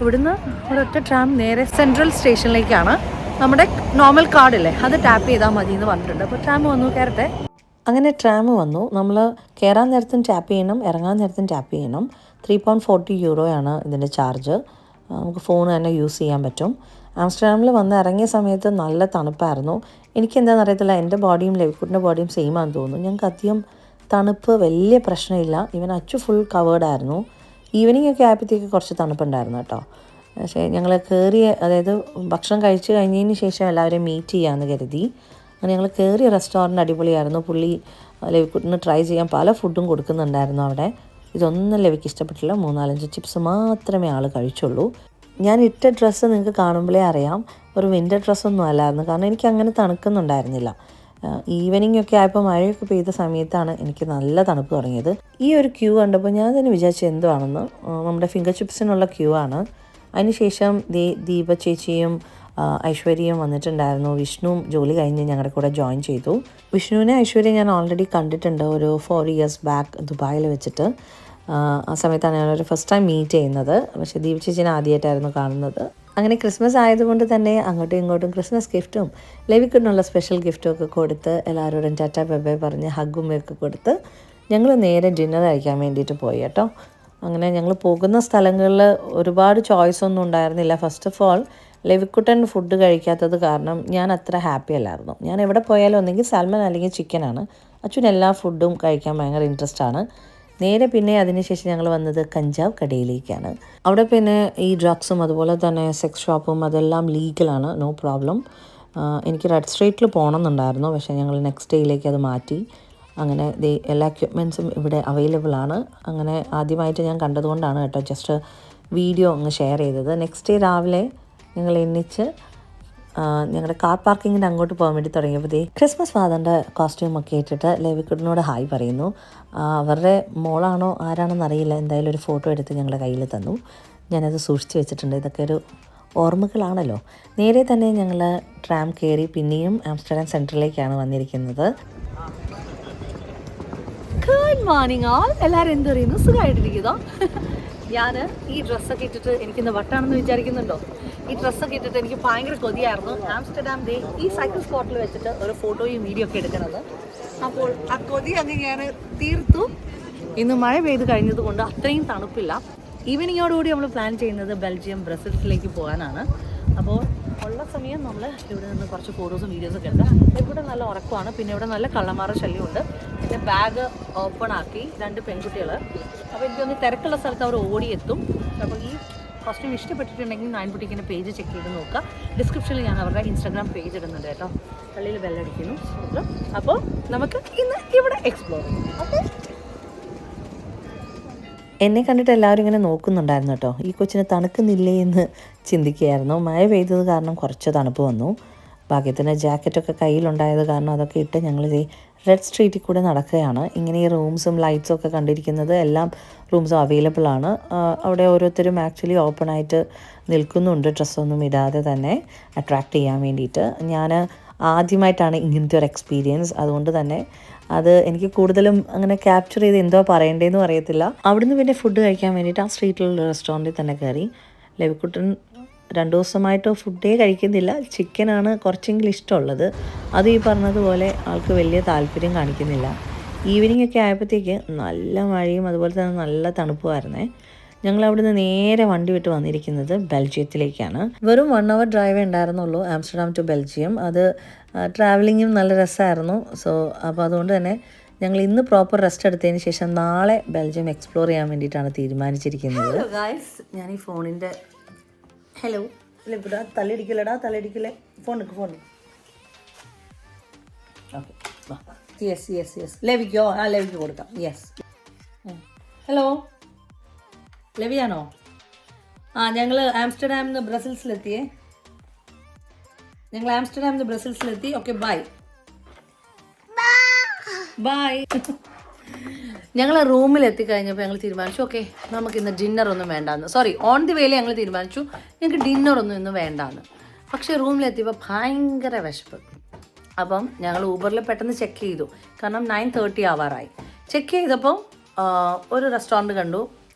ഇവിടുന്ന് ഒരൊറ്റ ട്രാം നേരെ സെൻട്രൽ സ്റ്റേഷനിലേക്കാണ്. നമ്മുടെ നോർമൽ കാർഡില്ലേ അത് ടാപ്പ് ചെയ്താൽ മതി എന്ന് പറഞ്ഞിട്ടുണ്ട്. അപ്പോൾ ട്രാം വന്നു, കയറട്ടെ. അങ്ങനെ ട്രാം വന്നു. നമ്മൾ കയറാൻ നേരത്തും ടാപ്പ് ചെയ്യണം, ഇറങ്ങാൻ നേരത്തും ടാപ്പ് ചെയ്യണം. €3.40 ഇതിൻ്റെ ചാർജ്. നമുക്ക് ഫോൺ തന്നെ യൂസ് ചെയ്യാൻ പറ്റും. ആംസ്റ്റർഡാമിൽ വന്ന് ഇറങ്ങിയ സമയത്ത് നല്ല തണുപ്പായിരുന്നു. എനിക്കെന്താണെന്ന് അറിയത്തില്ല, എൻ്റെ ബോഡിയും ലെവിക്കുട്ടിൻ്റെ ബോഡിയും സെയിം ആണെന്ന് തോന്നുന്നു. ഞങ്ങൾക്ക് അധികം തണുപ്പ് വലിയ പ്രശ്നമില്ല. ഈവൻ അച്ചു ഫുൾ കവേർഡായിരുന്നു. ഈവനിങ് ഒക്കെ ആയപ്പോഴത്തേക്ക് കുറച്ച് തണുപ്പുണ്ടായിരുന്നു കേട്ടോ. പക്ഷേ ഞങ്ങൾ അതായത് ഭക്ഷണം കഴിച്ച് കഴിഞ്ഞതിന് ശേഷം എല്ലാവരെയും മീറ്റ് ചെയ്യാമെന്ന് കരുതി. അങ്ങനെ ഞങ്ങൾ കയറിയ റെസ്റ്റോറൻറ്റ് അടിപൊളിയായിരുന്നു. പുള്ളി ലെവിക്കുട്ടിന് ട്രൈ ചെയ്യാൻ പല ഫുഡും കൊടുക്കുന്നുണ്ടായിരുന്നു അവിടെ. ഇതൊന്നും ലെവിക്ക് ഇഷ്ടപ്പെട്ടില്ല. 3-4 ചിപ്സ് മാത്രമേ ആൾ കഴിച്ചുള്ളൂ. ഞാൻ ഇട്ട ഡ്രസ്സ് നിങ്ങൾക്ക് കാണുമ്പോഴേ അറിയാം, ഒരു വിൻ്റർ ഡ്രസ്സൊന്നും അല്ലായിരുന്നു. കാരണം എനിക്ക് അങ്ങനെ തണുക്കുന്നുണ്ടായിരുന്നില്ല. ഈവനിങ് ഒക്കെ ആയപ്പോൾ മഴയൊക്കെ പെയ്ത സമയത്താണ് എനിക്ക് നല്ല തണുപ്പ് തുടങ്ങിയത്. ഈ ഒരു ക്യൂ കണ്ടപ്പോൾ ഞാൻ തന്നെ വിചാരിച്ചു എന്തുവാണെന്ന്. നമ്മുടെ ഫിംഗർ ചിപ്സിനുള്ള ക്യൂ ആണ്. അതിനുശേഷം ദീപ ചേച്ചിയും ഐശ്വര്യയും വന്നിട്ടുണ്ടായിരുന്നു. വിഷ്ണുവും ജോലി കഴിഞ്ഞ് ഞങ്ങളുടെ കൂടെ ജോയിൻ ചെയ്തു. വിഷ്ണുവിനെ ഐശ്വര്യം ഞാൻ ഓൾറെഡി കണ്ടിട്ടുണ്ട് ഒരു 4 years ബാക്ക് ദുബായിൽ വെച്ചിട്ട്. ആ സമയത്താണ് ഞാനൊരു ഫസ്റ്റ് ടൈം മീറ്റ് ചെയ്യുന്നത്. പക്ഷേ ദീപ ചേച്ചിനെ ആദ്യമായിട്ടായിരുന്നു കാണുന്നത്. അങ്ങനെ ക്രിസ്മസ് ആയതുകൊണ്ട് തന്നെ അങ്ങോട്ടും ഇങ്ങോട്ടും ക്രിസ്മസ് ഗിഫ്റ്റും ലെവിക്കുട്ടിനുള്ള സ്പെഷ്യൽ ഗിഫ്റ്റും ഒക്കെ കൊടുത്ത് എല്ലാവരോടും ടാറ്റാ ബൈ പറഞ്ഞ് ഹഗ്ഗുമ്മയൊക്കെ കൊടുത്ത് ഞങ്ങൾ നേരെ ഡിന്നർ കഴിക്കാൻ വേണ്ടിയിട്ട് പോയി കേട്ടോ. അങ്ങനെ ഞങ്ങൾ പോകുന്ന സ്ഥലങ്ങളിൽ ഒരുപാട് ചോയ്സ് ഒന്നും ഉണ്ടായിരുന്നില്ല. ഫസ്റ്റ് ഓഫ് ഓൾ ലെവിക്കുട്ടൻ ഫുഡ് കഴിക്കാത്തത് കാരണം ഞാൻ അത്ര ഹാപ്പി അല്ലായിരുന്നു. ഞാൻ എവിടെ പോയാലും ഒന്നെങ്കിൽ സാൽമൺ അല്ലെങ്കിൽ ചിക്കനാണ്. അച്ഛന് എല്ലാ ഫുഡും കഴിക്കാൻ ഭയങ്കര ഇൻട്രസ്റ്റ് ആണ്. നേരെ പിന്നെ അതിനുശേഷം ഞങ്ങൾ വന്നത് കഞ്ചാവ് കടയിലേക്കാണ്. അവിടെ പിന്നെ ഈ ഡ്രഗ്സും അതുപോലെ തന്നെ സെക്സ് ഷോപ്പും അതെല്ലാം ലീഗലാണ്, നോ പ്രോബ്ലം. എനിക്ക് റെഡ് സ്ട്രീറ്റിൽ പോകണമെന്നുണ്ടായിരുന്നു. പക്ഷേ ഞങ്ങൾ നെക്സ്റ്റ് ഡേയിലേക്ക് അത് മാറ്റി. അങ്ങനെ എല്ലാ എക്യുപ്മെൻറ്റ്സും ഇവിടെ അവൈലബിൾ ആണ്. അങ്ങനെ ആദ്യമായിട്ട് ഞാൻ കണ്ടതുകൊണ്ടാണ് കേട്ടോ ജസ്റ്റ് വീഡിയോ അങ്ങ് ഷെയർ ചെയ്തത്. നെക്സ്റ്റ് ഡേ രാവിലെ ഞങ്ങൾ എണ്ണിച്ച് ഞങ്ങളുടെ കാർ പാർക്കിങ്ങിൻ്റെ അങ്ങോട്ട് പോകാൻ വേണ്ടി തുടങ്ങിയപ്പോൾ ക്രിസ്മസ് ഫാദറിൻ്റെ കോസ്റ്റ്യൂമൊക്കെ ഇട്ടിട്ട് ലേവിക്കുട്ടനോട് ഹായ് പറയുന്നു. അവരുടെ മോളാണോ ആരാണെന്ന് അറിയില്ല, എന്തായാലും ഒരു ഫോട്ടോ എടുത്ത് ഞങ്ങളുടെ കയ്യിൽ തന്നു. ഞാനത് സൂക്ഷിച്ച് വെച്ചിട്ടുണ്ട്. ഇതൊക്കെ ഒരു ഓർമ്മകളാണല്ലോ. നേരെ തന്നെ ഞങ്ങൾ ട്രാം കയറി പിന്നെയും ആംസ്റ്റർഡാം സെൻറ്ററിലേക്കാണ് വന്നിരിക്കുന്നത്. ഗുഡ് മോർണിംഗ് ആൾ. എല്ലാവരും എന്ത് പറയുന്നു? സുഖമായിട്ടിരിക്കുന്നോ? ഞാൻ ഈ ഡ്രസ്സൊക്കെ ഇട്ടിട്ട് എനിക്കിന്ന് വട്ടാണെന്ന് വിചാരിക്കുന്നുണ്ടോ? ഈ ഡ്രസ്സൊക്കെ ഇട്ടിട്ട് എനിക്ക് ഭയങ്കര കൊതിയായിരുന്നു ആംസ്റ്റർഡാം ഡേ ഈ സൈക്കിൾ സ്പോട്ടിൽ വെച്ചിട്ട് ഒരു ഫോട്ടോയും വീഡിയോ ഒക്കെ എടുക്കുന്നത്. അപ്പോൾ ആ കൊതി അങ്ങ് ഞാൻ തീർത്തു. ഇന്ന് മഴ പെയ്ത് കഴിഞ്ഞത് കൊണ്ട് അത്രയും തണുപ്പില്ല. ഈവനിങ്ങോടുകൂടി നമ്മൾ പ്ലാൻ ചെയ്യുന്നത് ബെൽജിയം ബ്രസൽസിലേക്ക് പോകാനാണ്. അപ്പോൾ ഉള്ള സമയം നമ്മൾ ഇവിടെ നിന്ന് കുറച്ച് ഫോട്ടോസും വീഡിയോസൊക്കെ എടുക്കാം. ഇവിടെ നല്ല ഉറക്കമാണ്, പിന്നെ ഇവിടെ നല്ല കള്ളന്മാരുടെ ശല്യമുണ്ട്. എൻ്റെ ബാഗ് ഓപ്പൺ ആക്കി 2 പെൺകുട്ടികൾ. അപ്പോൾ എനിക്കൊന്ന് തിരക്കുള്ള സ്ഥലത്ത് അവർ ഓടിയെത്തും. അപ്പോൾ ഈ കോസ്റ്റ്യൂം ഇഷ്ടപ്പെട്ടിട്ടുണ്ടെങ്കിൽ 9 ബുട്ടീക്കിൻ്റെ പേജ് ചെക്ക് ചെയ്ത് നോക്കുക. ഡിസ്ക്രിപ്ഷനിൽ ഞാൻ അവരുടെ ഇൻസ്റ്റാഗ്രാം പേജ് ഇടുന്നുണ്ട് കേട്ടോ. പള്ളിയിൽ ബെല്ലടിക്കുന്നു. അപ്പോൾ നമുക്ക് ഇന്ന് ഇവിടെ എക്സ്പ്ലോർ ചെയ്യാം. ഓക്കെ. എന്നെ കണ്ടിട്ട് എല്ലാവരും ഇങ്ങനെ നോക്കുന്നുണ്ടായിരുന്നു കേട്ടോ. ഈ കൊച്ചിന് തണുക്കുന്നില്ലേ എന്ന് ചിന്തിക്കുകയായിരുന്നു. മഴ പെയ്തത് കാരണം കുറച്ച് തണുപ്പ് വന്നു. ഭാഗ്യത്തിന് ജാക്കറ്റൊക്കെ കയ്യിലുണ്ടായത് കാരണം അതൊക്കെ ഇട്ട് ഞങ്ങൾ റെഡ് സ്ട്രീറ്റിൽ കൂടെ നടക്കുകയാണ്. ഇങ്ങനെ ഈ റൂംസും ലൈറ്റ്സും ഒക്കെ കണ്ടിരിക്കുന്നത് എല്ലാം റൂംസും അവൈലബിൾ ആണ്. അവിടെ ഓരോരുത്തരും ആക്ച്വലി ഓപ്പൺ ആയിട്ട് നിൽക്കുന്നുണ്ട്, ഡ്രസ്സൊന്നും ഇടാതെ തന്നെ അട്രാക്റ്റ് ചെയ്യാൻ വേണ്ടിയിട്ട്. ഞാൻ ആദ്യമായിട്ടാണ് ഇങ്ങനത്തെ ഒരു എക്സ്പീരിയൻസ്. അതുകൊണ്ട് തന്നെ അത് എനിക്ക് കൂടുതലും അങ്ങനെ ക്യാപ്ചർ ചെയ്ത് എന്തോ പറയേണ്ടതെന്നും അറിയത്തില്ല. അവിടുന്ന് പിന്നെ ഫുഡ് കഴിക്കാൻ വേണ്ടിയിട്ട് ആ സ്ട്രീറ്റിലുള്ള റെസ്റ്റോറൻറ്റിൽ തന്നെ കയറി. ലേവിക്കുട്ടൻ 2 ദിവസമായിട്ട് ഫുഡേ കഴിക്കുന്നില്ല. ചിക്കനാണ് കുറച്ചെങ്കിലും ഇഷ്ടമുള്ളത്. അത് ഈ പറഞ്ഞതുപോലെ ആൾക്ക് വലിയ താല്പര്യം കാണിക്കുന്നില്ല. ഈവനിങ് ഒക്കെ ആയപ്പോഴത്തേക്ക് നല്ല മഴയും അതുപോലെ തന്നെ നല്ല തണുപ്പുമായിരുന്നേ. ഞങ്ങൾ അവിടുന്ന് നേരെ വണ്ടി വിട്ട് വന്നിരിക്കുന്നത് ബെൽജിയത്തിലേക്കാണ്. വെറും 1 hour ഡ്രൈവേ ഉണ്ടായിരുന്നുള്ളൂ ആംസ്റ്റർഡാം ടു ബെൽജിയം. അത് ട്രാവലിങ്ങും നല്ല രസമായിരുന്നു. അപ്പോൾ അതുകൊണ്ട് തന്നെ ഞങ്ങൾ ഇന്ന് പ്രോപ്പർ റെസ്റ്റ് എടുത്തതിന് ശേഷം നാളെ ബെൽജിയം എക്സ്പ്ലോർ ചെയ്യാൻ വേണ്ടിയിട്ടാണ് തീരുമാനിച്ചിരിക്കുന്നത്. ഞാൻ ഈ ഫോണിൻ്റെ ഹലോ ഇവിടെ തലയിടിക്കില്ലേ ഫോൺ ഓക്കെ. യെസ് ലെവിക്കോ ലെവിക്ക് കൊടുക്കാം. യെസ് ഹലോ ലെവിയാണോ? ഞങ്ങൾ ആംസ്റ്റർഡാമിൽ നിന്ന് ബ്രസൽസിലെത്തിയേ. Okay bye. ഞങ്ങൾ റൂമിൽ എത്തിക്കഴിഞ്ഞപ്പോൾ ഞങ്ങൾ തീരുമാനിച്ചു ഓക്കെ നമുക്ക് ഇന്ന് ഡിന്നറൊന്നും വേണ്ടാന്ന്. സോറി, ഓൺ ദി വേയിൽ ഞങ്ങൾ തീരുമാനിച്ചു ഞങ്ങൾക്ക് ഡിന്നറൊന്നും ഇന്ന് വേണ്ടാന്ന്. പക്ഷേ റൂമിലെത്തിയപ്പോൾ ഭയങ്കര വിശപ്പ്. അപ്പം ഞങ്ങൾ ഊബറിൽ പെട്ടെന്ന് ചെക്ക് ചെയ്തു, കാരണം 9:30 ആവാറായി. ചെക്ക് ചെയ്തപ്പോൾ ഒരു റെസ്റ്റോറൻറ്റ് കണ്ടു,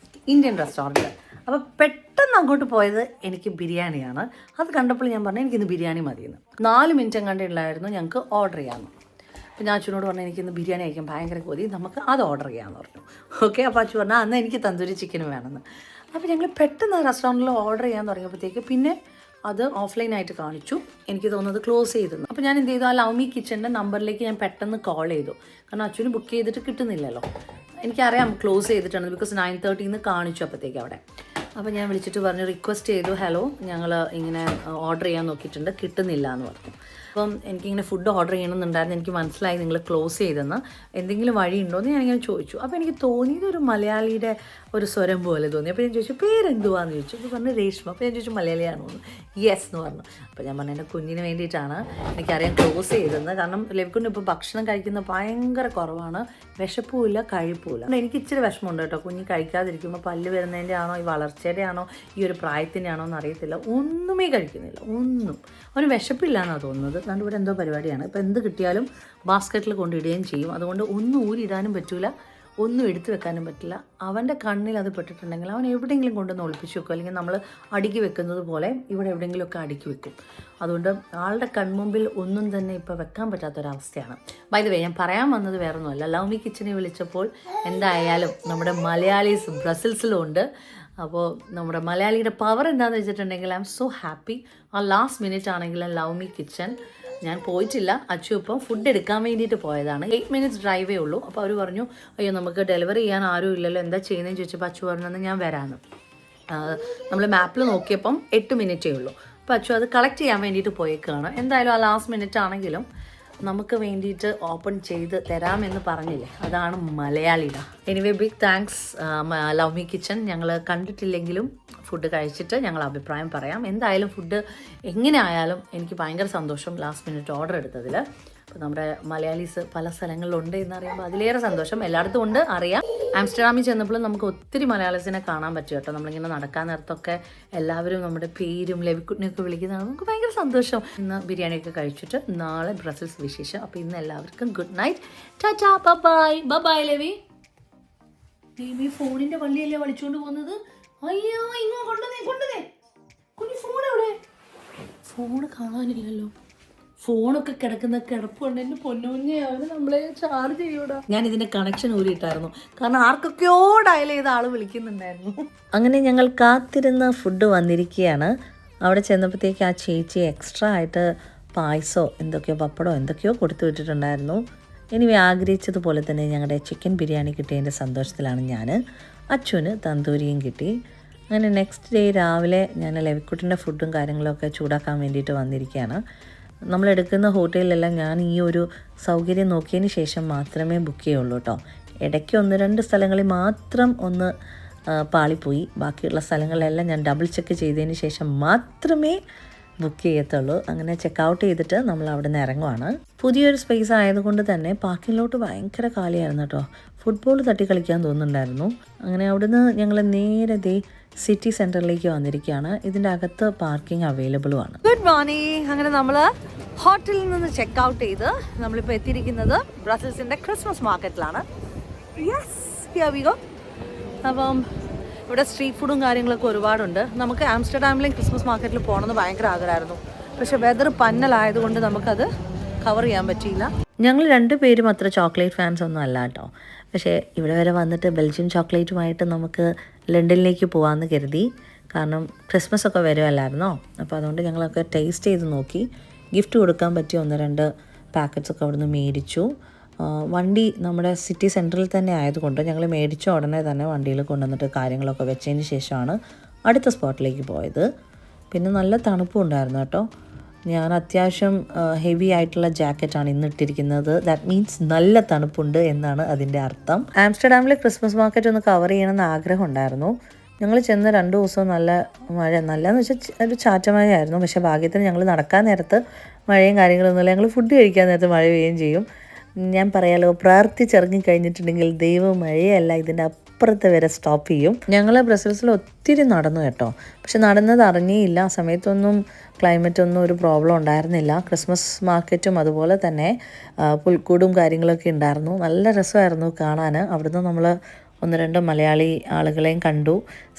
ഇന്ത്യൻ റെസ്റ്റോറൻറ്റ്. അപ്പോൾ പെട്ടെന്ന് അങ്ങോട്ട് പോയത് എനിക്ക് ബിരിയാണിയാണ്. അത് കണ്ടപ്പോൾ ഞാൻ പറഞ്ഞു എനിക്കിന്ന് ബിരിയാണി മതിയെന്ന്. 4 മിനിറ്റ് കണ്ടിട്ടുണ്ടായിരുന്നു ഞങ്ങൾക്ക് ഓർഡർ ചെയ്യാമെന്ന്. അപ്പോൾ ഞാൻ അച്ഛനോട് പറഞ്ഞു എനിക്കിന്ന് ബിരിയാണി കഴിക്കാൻ ഭയങ്കര കൊതി, നമുക്ക് അത് ഓർഡർ ചെയ്യാമെന്ന് പറഞ്ഞു. ഓക്കെ. അപ്പോൾ അച്ഛൻ പറഞ്ഞു അന്ന് എനിക്ക് തന്തൂരി ചിക്കനും വേണമെന്ന്. അപ്പോൾ ഞങ്ങൾ പെട്ടെന്ന് ആ റെസ്റ്റോറൻറ്റിൽ ഓർഡർ ചെയ്യാൻ തുടങ്ങിയപ്പോഴത്തേക്ക് പിന്നെ അത് ഓഫ്ലൈനായിട്ട് കാണിച്ചു. എനിക്ക് തോന്നുന്നത് ക്ലോസ് ചെയ്തിരുന്നു. അപ്പോൾ ഞാൻ എന്ത് ചെയ്തു, ആ ലവ് മീ കിച്ചൻ്റെ നമ്പറിലേക്ക് ഞാൻ പെട്ടെന്ന് കോൾ ചെയ്തു. കാരണം അച്ഛന് ബുക്ക് ചെയ്തിട്ട് കിട്ടുന്നില്ലല്ലോ. എനിക്കറിയാം ക്ലോസ് ചെയ്തിട്ടാണ്, ബിക്കോസ് 9:30 കാണിച്ചു അപ്പോഴത്തേക്ക് അവിടെ. അപ്പോൾ ഞാൻ വിളിച്ചിട്ട് പറഞ്ഞു, റിക്വസ്റ്റ് ചെയ്തു, ഹലോ ഞങ്ങൾ ഇങ്ങനെ ഓർഡർ ചെയ്യാൻ നോക്കിയിട്ടുണ്ട്, കിട്ടുന്നില്ല എന്ന് പറഞ്ഞു. അപ്പം എനിക്കിങ്ങനെ ഫുഡ് ഓർഡർ ചെയ്യണമെന്നുണ്ടായിരുന്നു. എനിക്ക് മനസ്സിലായി നിങ്ങൾ ക്ലോസ് ചെയ്തെന്ന്. എന്തെങ്കിലും വഴിയുണ്ടോ എന്ന് ഞാനിങ്ങനെ ചോദിച്ചു. അപ്പോൾ എനിക്ക് തോന്നിയത് ഒരു മലയാളിയുടെ ഒരു സ്വരം പോലെ തോന്നി. അപ്പോൾ ഞാൻ ചോദിച്ചു പേരെന്തുവാന്ന് ചോദിച്ചു. അപ്പോൾ പറഞ്ഞു രേഷ്മ. അപ്പോൾ ഞാൻ ചോദിച്ചു മലയാളിയാണോ എന്ന്. യെസ് എന്ന് പറഞ്ഞു. അപ്പോൾ ഞാൻ പറഞ്ഞു എൻ്റെ കുഞ്ഞിന് വേണ്ടിയിട്ടാണ്, എനിക്കറിയാം ക്ലോസ് ചെയ്തെന്ന്. കാരണം ലെവിക്കുണ്ട് ഇപ്പോൾ ഭക്ഷണം കഴിക്കുന്ന ഭയങ്കര കുറവാണ്, വിശപ്പുമില്ല കഴിപ്പുമില്ല. എനിക്ക് ഇച്ചിരി വിഷമമുണ്ട് കേട്ടോ, കുഞ്ഞ് കഴിക്കാതിരിക്കുമ്പോൾ പല്ല് വരുന്നതിൻ്റെ ആണോ ഈ വളർച്ചയുടെ ആണോ ഈ ഒരു പ്രായത്തിൻ്റെ ആണോ എന്ന് അറിയത്തില്ല, ഒന്നുമേ കഴിക്കുന്നില്ല, ഒന്നും. അവന് വിശപ്പില്ല എന്നാണ് തോന്നുന്നത്. അതുകൊണ്ട് ഇവിടെ എന്തോ പരിപാടിയാണ്. ഇപ്പോൾ എന്ത് കിട്ടിയാലും ബാസ്ക്കറ്റിൽ കൊണ്ടിടുകയും ചെയ്യും. അതുകൊണ്ട് ഒന്നും ഊരിടാനും പറ്റില്ല, ഒന്നും എടുത്തു വെക്കാനും പറ്റില്ല. അവൻ്റെ കണ്ണിൽ അത് പെട്ടിട്ടുണ്ടെങ്കിൽ അവൻ എവിടെയെങ്കിലും കൊണ്ടുവന്ന് ഒളിപ്പിച്ച് വെക്കും, അല്ലെങ്കിൽ നമ്മൾ അടുക്കി വെക്കുന്നത് പോലെ ഇവിടെ എവിടെയെങ്കിലുമൊക്കെ അടുക്കി വെക്കും. അതുകൊണ്ട് ആളുടെ കൺമുമ്പിൽ ഒന്നും തന്നെ ഇപ്പോൾ വെക്കാൻ പറ്റാത്തൊരവസ്ഥയാണ്. ബൈ ദ വേ, ഞാൻ പറയാൻ വന്നത് വേറെ ഒന്നുമല്ല, ലവ് മീ കിച്ചനെ വിളിച്ചപ്പോൾ എന്തായാലും നമ്മുടെ മലയാളീസ് ബ്രസൽസിലും ഉണ്ട്. അപ്പോൾ നമ്മുടെ മലയാളിയുടെ പവർ എന്താണെന്ന് വെച്ചിട്ടുണ്ടെങ്കിൽ ഐ എം സോ ഹാപ്പി. ആ ലാസ്റ്റ് മിനിറ്റ് ആണെങ്കിലും ലവ് മീ കിച്ചൻ ഞാൻ പോയിട്ടില്ല. അച്ചു ഇപ്പം ഫുഡ് എടുക്കാൻ വേണ്ടിയിട്ട് പോയതാണ്. 8 minutes ഡ്രൈവേ ഉള്ളൂ. അപ്പോൾ അവർ പറഞ്ഞു അയ്യോ നമുക്ക് ഡെലിവറി ചെയ്യാൻ ആരും ഇല്ലല്ലോ, എന്താ ചെയ്യുന്നതെന്ന് ചോദിച്ചപ്പോൾ അച്ചു പറഞ്ഞെന്ന് ഞാൻ വരാമെന്ന്. നമ്മൾ മാപ്പിൽ നോക്കിയപ്പം 8 minute ഉള്ളൂ. അപ്പോൾ അച്ചു അത് കളക്ട് ചെയ്യാൻ വേണ്ടിയിട്ട് പോയേക്കാണ്. എന്തായാലും ആ ലാസ്റ്റ് മിനിറ്റ് ആണെങ്കിലും നമുക്ക് വേണ്ടിയിട്ട് ഓപ്പൺ ചെയ്ത് തരാമെന്ന് പറഞ്ഞില്ലേ, അതാണ് മലയാളിട. Anyway big thanks love me kitchen. ഞങ്ങൾ കണ്ടിട്ടില്ലെങ്കിലും ഫുഡ് കഴിച്ചിട്ട് ഞങ്ങൾ അഭിപ്രായം പറയാം. എന്തായാലും ഫുഡ് എങ്ങനെ ആയാലും എനിക്ക് ഭയങ്കര സന്തോഷം ലാസ്റ്റ് മിനിറ്റ് ഓർഡർ എടുത്തതിൽ. അപ്പോൾ നമ്മുടെ മലയാളീസ് പല സ്ഥലങ്ങളിലുണ്ട് എന്നറിയുമ്പോൾ അതിലേറെ സന്തോഷം. എല്ലായിടത്തും ഉണ്ട് അറിയാം. ആംസ്റ്റർഡാമിൽ ചെന്നപ്പോൾ നമുക്ക് ഒത്തിരി മലയാളീസിനെ കാണാൻ പറ്റും കേട്ടോ. നമ്മളിങ്ങനെ നടക്കാൻ നേരത്തൊക്കെ എല്ലാവരും നമ്മുടെ പേരും ലവിക്കുട്ടിനെയൊക്കെ വിളിക്കുന്നതാണ് നമുക്ക് ഭയങ്കര സന്തോഷം. ഇന്ന് ബിരിയാണിയൊക്കെ കഴിച്ചിട്ട് നാളെ ബ്രസൽസ് വിശേഷം. അപ്പോൾ ഇന്ന് എല്ലാവർക്കും good night, tata, bye bye. Levi ഈ ഫോണിൻ്റെ വള്ളിയല്ലേ വലിച്ചുകൊണ്ട് പോകുന്നത്? അയ്യോ ഇങ്ങോ കൊണ്ടുവന്നേ കുഞ്ഞു ഫോൺ എവിടെ? ഫോണ് കാണാനില്ലല്ലോ. ഫോണൊക്കെ കിടക്കുന്ന കിടപ്പ് കൊണ്ട് എൻ്റെ പൊന്നുകുഞ്ഞെ അവന് നമ്മളെ ചാർജ് ചെയ്യൂടാ. ഞാൻ ഇതിൻ്റെ കണക്ഷൻ ഊരിയിട്ടായിരുന്നു, കാരണം ആർക്കൊക്കെയോ ഡയൽ ചെയ്ത ആൾ വിളിക്കുന്നുണ്ടായിരുന്നു. അങ്ങനെ ഞങ്ങൾ കാത്തിരുന്ന ഫുഡ് വന്നിരിക്കുകയാണ്. അവിടെ ചെന്നപ്പോഴത്തേക്ക് ആ ചേച്ചി എക്സ്ട്രാ ആയിട്ട് പായസമോ എന്തൊക്കെയോ പപ്പടമോ എന്തൊക്കെയോ കൊടുത്തു വിട്ടിട്ടുണ്ടായിരുന്നു. ഇനി ആഗ്രഹിച്ചതുപോലെ തന്നെ ഞങ്ങളുടെ ചിക്കൻ ബിരിയാണി കിട്ടിയതിൻ്റെ സന്തോഷത്തിലാണ് ഞാൻ. അച്ഛന് തന്തൂരിയും കിട്ടി. അങ്ങനെ നെക്സ്റ്റ് ഡേ രാവിലെ ഞാൻ ലവിക്കുട്ടിൻ്റെ ഫുഡും കാര്യങ്ങളൊക്കെ ചൂടാക്കാൻ വേണ്ടിയിട്ട് വന്നിരിക്കുകയാണ്. നമ്മളെടുക്കുന്ന ഹോട്ടലിലെല്ലാം ഞാൻ ഈ ഒരു സൗകര്യം നോക്കിയതിന് ശേഷം മാത്രമേ ബുക്ക് ചെയ്യുള്ളൂ കേട്ടോ. ഇടയ്ക്ക് 1-2 സ്ഥലങ്ങളിൽ മാത്രം ഒന്ന് പാളിപ്പോയി. ബാക്കിയുള്ള സ്ഥലങ്ങളിലെല്ലാം ഞാൻ ഡബിൾ ചെക്ക് ചെയ്തതിന് ശേഷം മാത്രമേ ബുക്ക് ചെയ്യത്തുള്ളൂ. അങ്ങനെ ചെക്കൗട്ട് ചെയ്തിട്ട് നമ്മൾ അവിടെ നിന്ന് ഇറങ്ങുവാണ്. പുതിയൊരു സ്പേസ് ആയതുകൊണ്ട് തന്നെ പാർക്കിങ്ങിലോട്ട് ഭയങ്കര കാലിയായിരുന്നു കേട്ടോ. ഫുട്ബോൾ തട്ടി കളിക്കാൻ തോന്നുന്നുണ്ടായിരുന്നു. അങ്ങനെ അവിടുന്ന് ഞങ്ങൾ നേരെ സിറ്റി സെൻറ്ററിലേക്ക് വന്നിരിക്കുകയാണ്. ഇതിൻ്റെ അകത്ത് പാർക്കിംഗ് അവൈലബിളുമാണ്. Good morning. അങ്ങനെ നമ്മൾ ഹോട്ടലിൽ നിന്ന് ചെക്ക് ഔട്ട് ചെയ്ത് നമ്മളിപ്പോൾ എത്തിയിരിക്കുന്നത് ബ്രസൽസിൻ്റെ ക്രിസ്മസ് മാർക്കറ്റിലാണ്. Yes, here we go. അപ്പം ഇവിടെ സ്ട്രീറ്റ് ഫുഡും കാര്യങ്ങളൊക്കെ ഒരുപാടുണ്ട്. നമുക്ക് ആംസ്റ്റർഡാമിലെയും ക്രിസ്മസ് മാർക്കറ്റിൽ പോകണമെന്ന് ഭയങ്കര ആഗ്രഹമായിരുന്നു. പക്ഷേ വെതർ പന്നലായതുകൊണ്ട് നമുക്കത് കവർ ചെയ്യാൻ പറ്റിയില്ല. ഞങ്ങൾ 2 പേരും അത്ര ചോക്ലേറ്റ് ഫാൻസ് ഒന്നും അല്ല കേട്ടോ. പക്ഷേ ഇവിടെ വരെ വന്നിട്ട് ബെൽജിയം ചോക്ലേറ്റുമായിട്ട് നമുക്ക് ലണ്ടനിലേക്ക് പോകാമെന്ന് കരുതി. കാരണം ക്രിസ്മസ് ഒക്കെ വരുമല്ലായിരുന്നോ. അപ്പോൾ അതുകൊണ്ട് ഞങ്ങളൊക്കെ ടേസ്റ്റ് ചെയ്ത് നോക്കി. ഗിഫ്റ്റ് കൊടുക്കാൻ പറ്റിയ 1-2 പാക്കറ്റ്സൊക്കെ അവിടെ നിന്ന് മേടിച്ചു. വണ്ടി നമ്മുടെ സിറ്റി സെൻറ്ററിൽ തന്നെ ആയതുകൊണ്ട് ഞങ്ങൾ മേടിച്ച ഉടനെ തന്നെ വണ്ടിയിൽ കൊണ്ടുവന്നിട്ട് കാര്യങ്ങളൊക്കെ വെച്ചതിന് ശേഷമാണ് അടുത്ത സ്പോട്ടിലേക്ക് പോയത്. പിന്നെ നല്ല തണുപ്പും ഉണ്ടായിരുന്നു കേട്ടോ. ഞാൻ അത്യാവശ്യം ഹെവി ആയിട്ടുള്ള ജാക്കറ്റാണ് ഇന്ന് ഇട്ടിരിക്കുന്നത്. ദാറ്റ് മീൻസ് നല്ല തണുപ്പുണ്ട് എന്നാണ് അതിൻ്റെ അർത്ഥം. ആംസ്റ്റർഡാമിലെ ക്രിസ്മസ് മാർക്കറ്റ് ഒന്ന് കവർ ചെയ്യണമെന്ന് ആഗ്രഹം ഉണ്ടായിരുന്നു. ഞങ്ങൾ ചെന്ന 2 ദിവസവും നല്ല മഴ, നല്ലതെന്ന് വെച്ചാൽ ഒരു ചാറ്റമഴയായിരുന്നു. പക്ഷേ ഭാഗ്യത്തിന് ഞങ്ങൾ നടക്കാൻ നേരത്ത് മഴയും കാര്യങ്ങളൊന്നുമില്ല. ഞങ്ങൾ ഫുഡ് കഴിക്കാൻ നേരത്ത് മഴ പെയ്യുകയും ചെയ്യും. ഞാൻ പറയാലോ, പ്രാർത്ഥിച്ചിറങ്ങി കഴിഞ്ഞിട്ടുണ്ടെങ്കിൽ ദൈവം മഴയല്ല ഇതിൻ്റെ അപ്പുറത്ത് വരെ സ്റ്റോപ്പ് ചെയ്യും. ഞങ്ങൾ ബ്രസൽസിൽ ഒത്തിരി നടന്നു കേട്ടോ. പക്ഷെ നടന്നത് അറിഞ്ഞേയില്ല. ആ സമയത്തൊന്നും ക്ലൈമറ്റൊന്നും ഒരു പ്രോബ്ലം ഉണ്ടായിരുന്നില്ല. ക്രിസ്മസ് മാർക്കറ്റും അതുപോലെ തന്നെ പുൽക്കൂടും കാര്യങ്ങളൊക്കെ ഉണ്ടായിരുന്നു. നല്ല രസമായിരുന്നു കാണാൻ. അവിടുന്ന് നമ്മൾ 1-2 മലയാളി ആളുകളെയും കണ്ടു,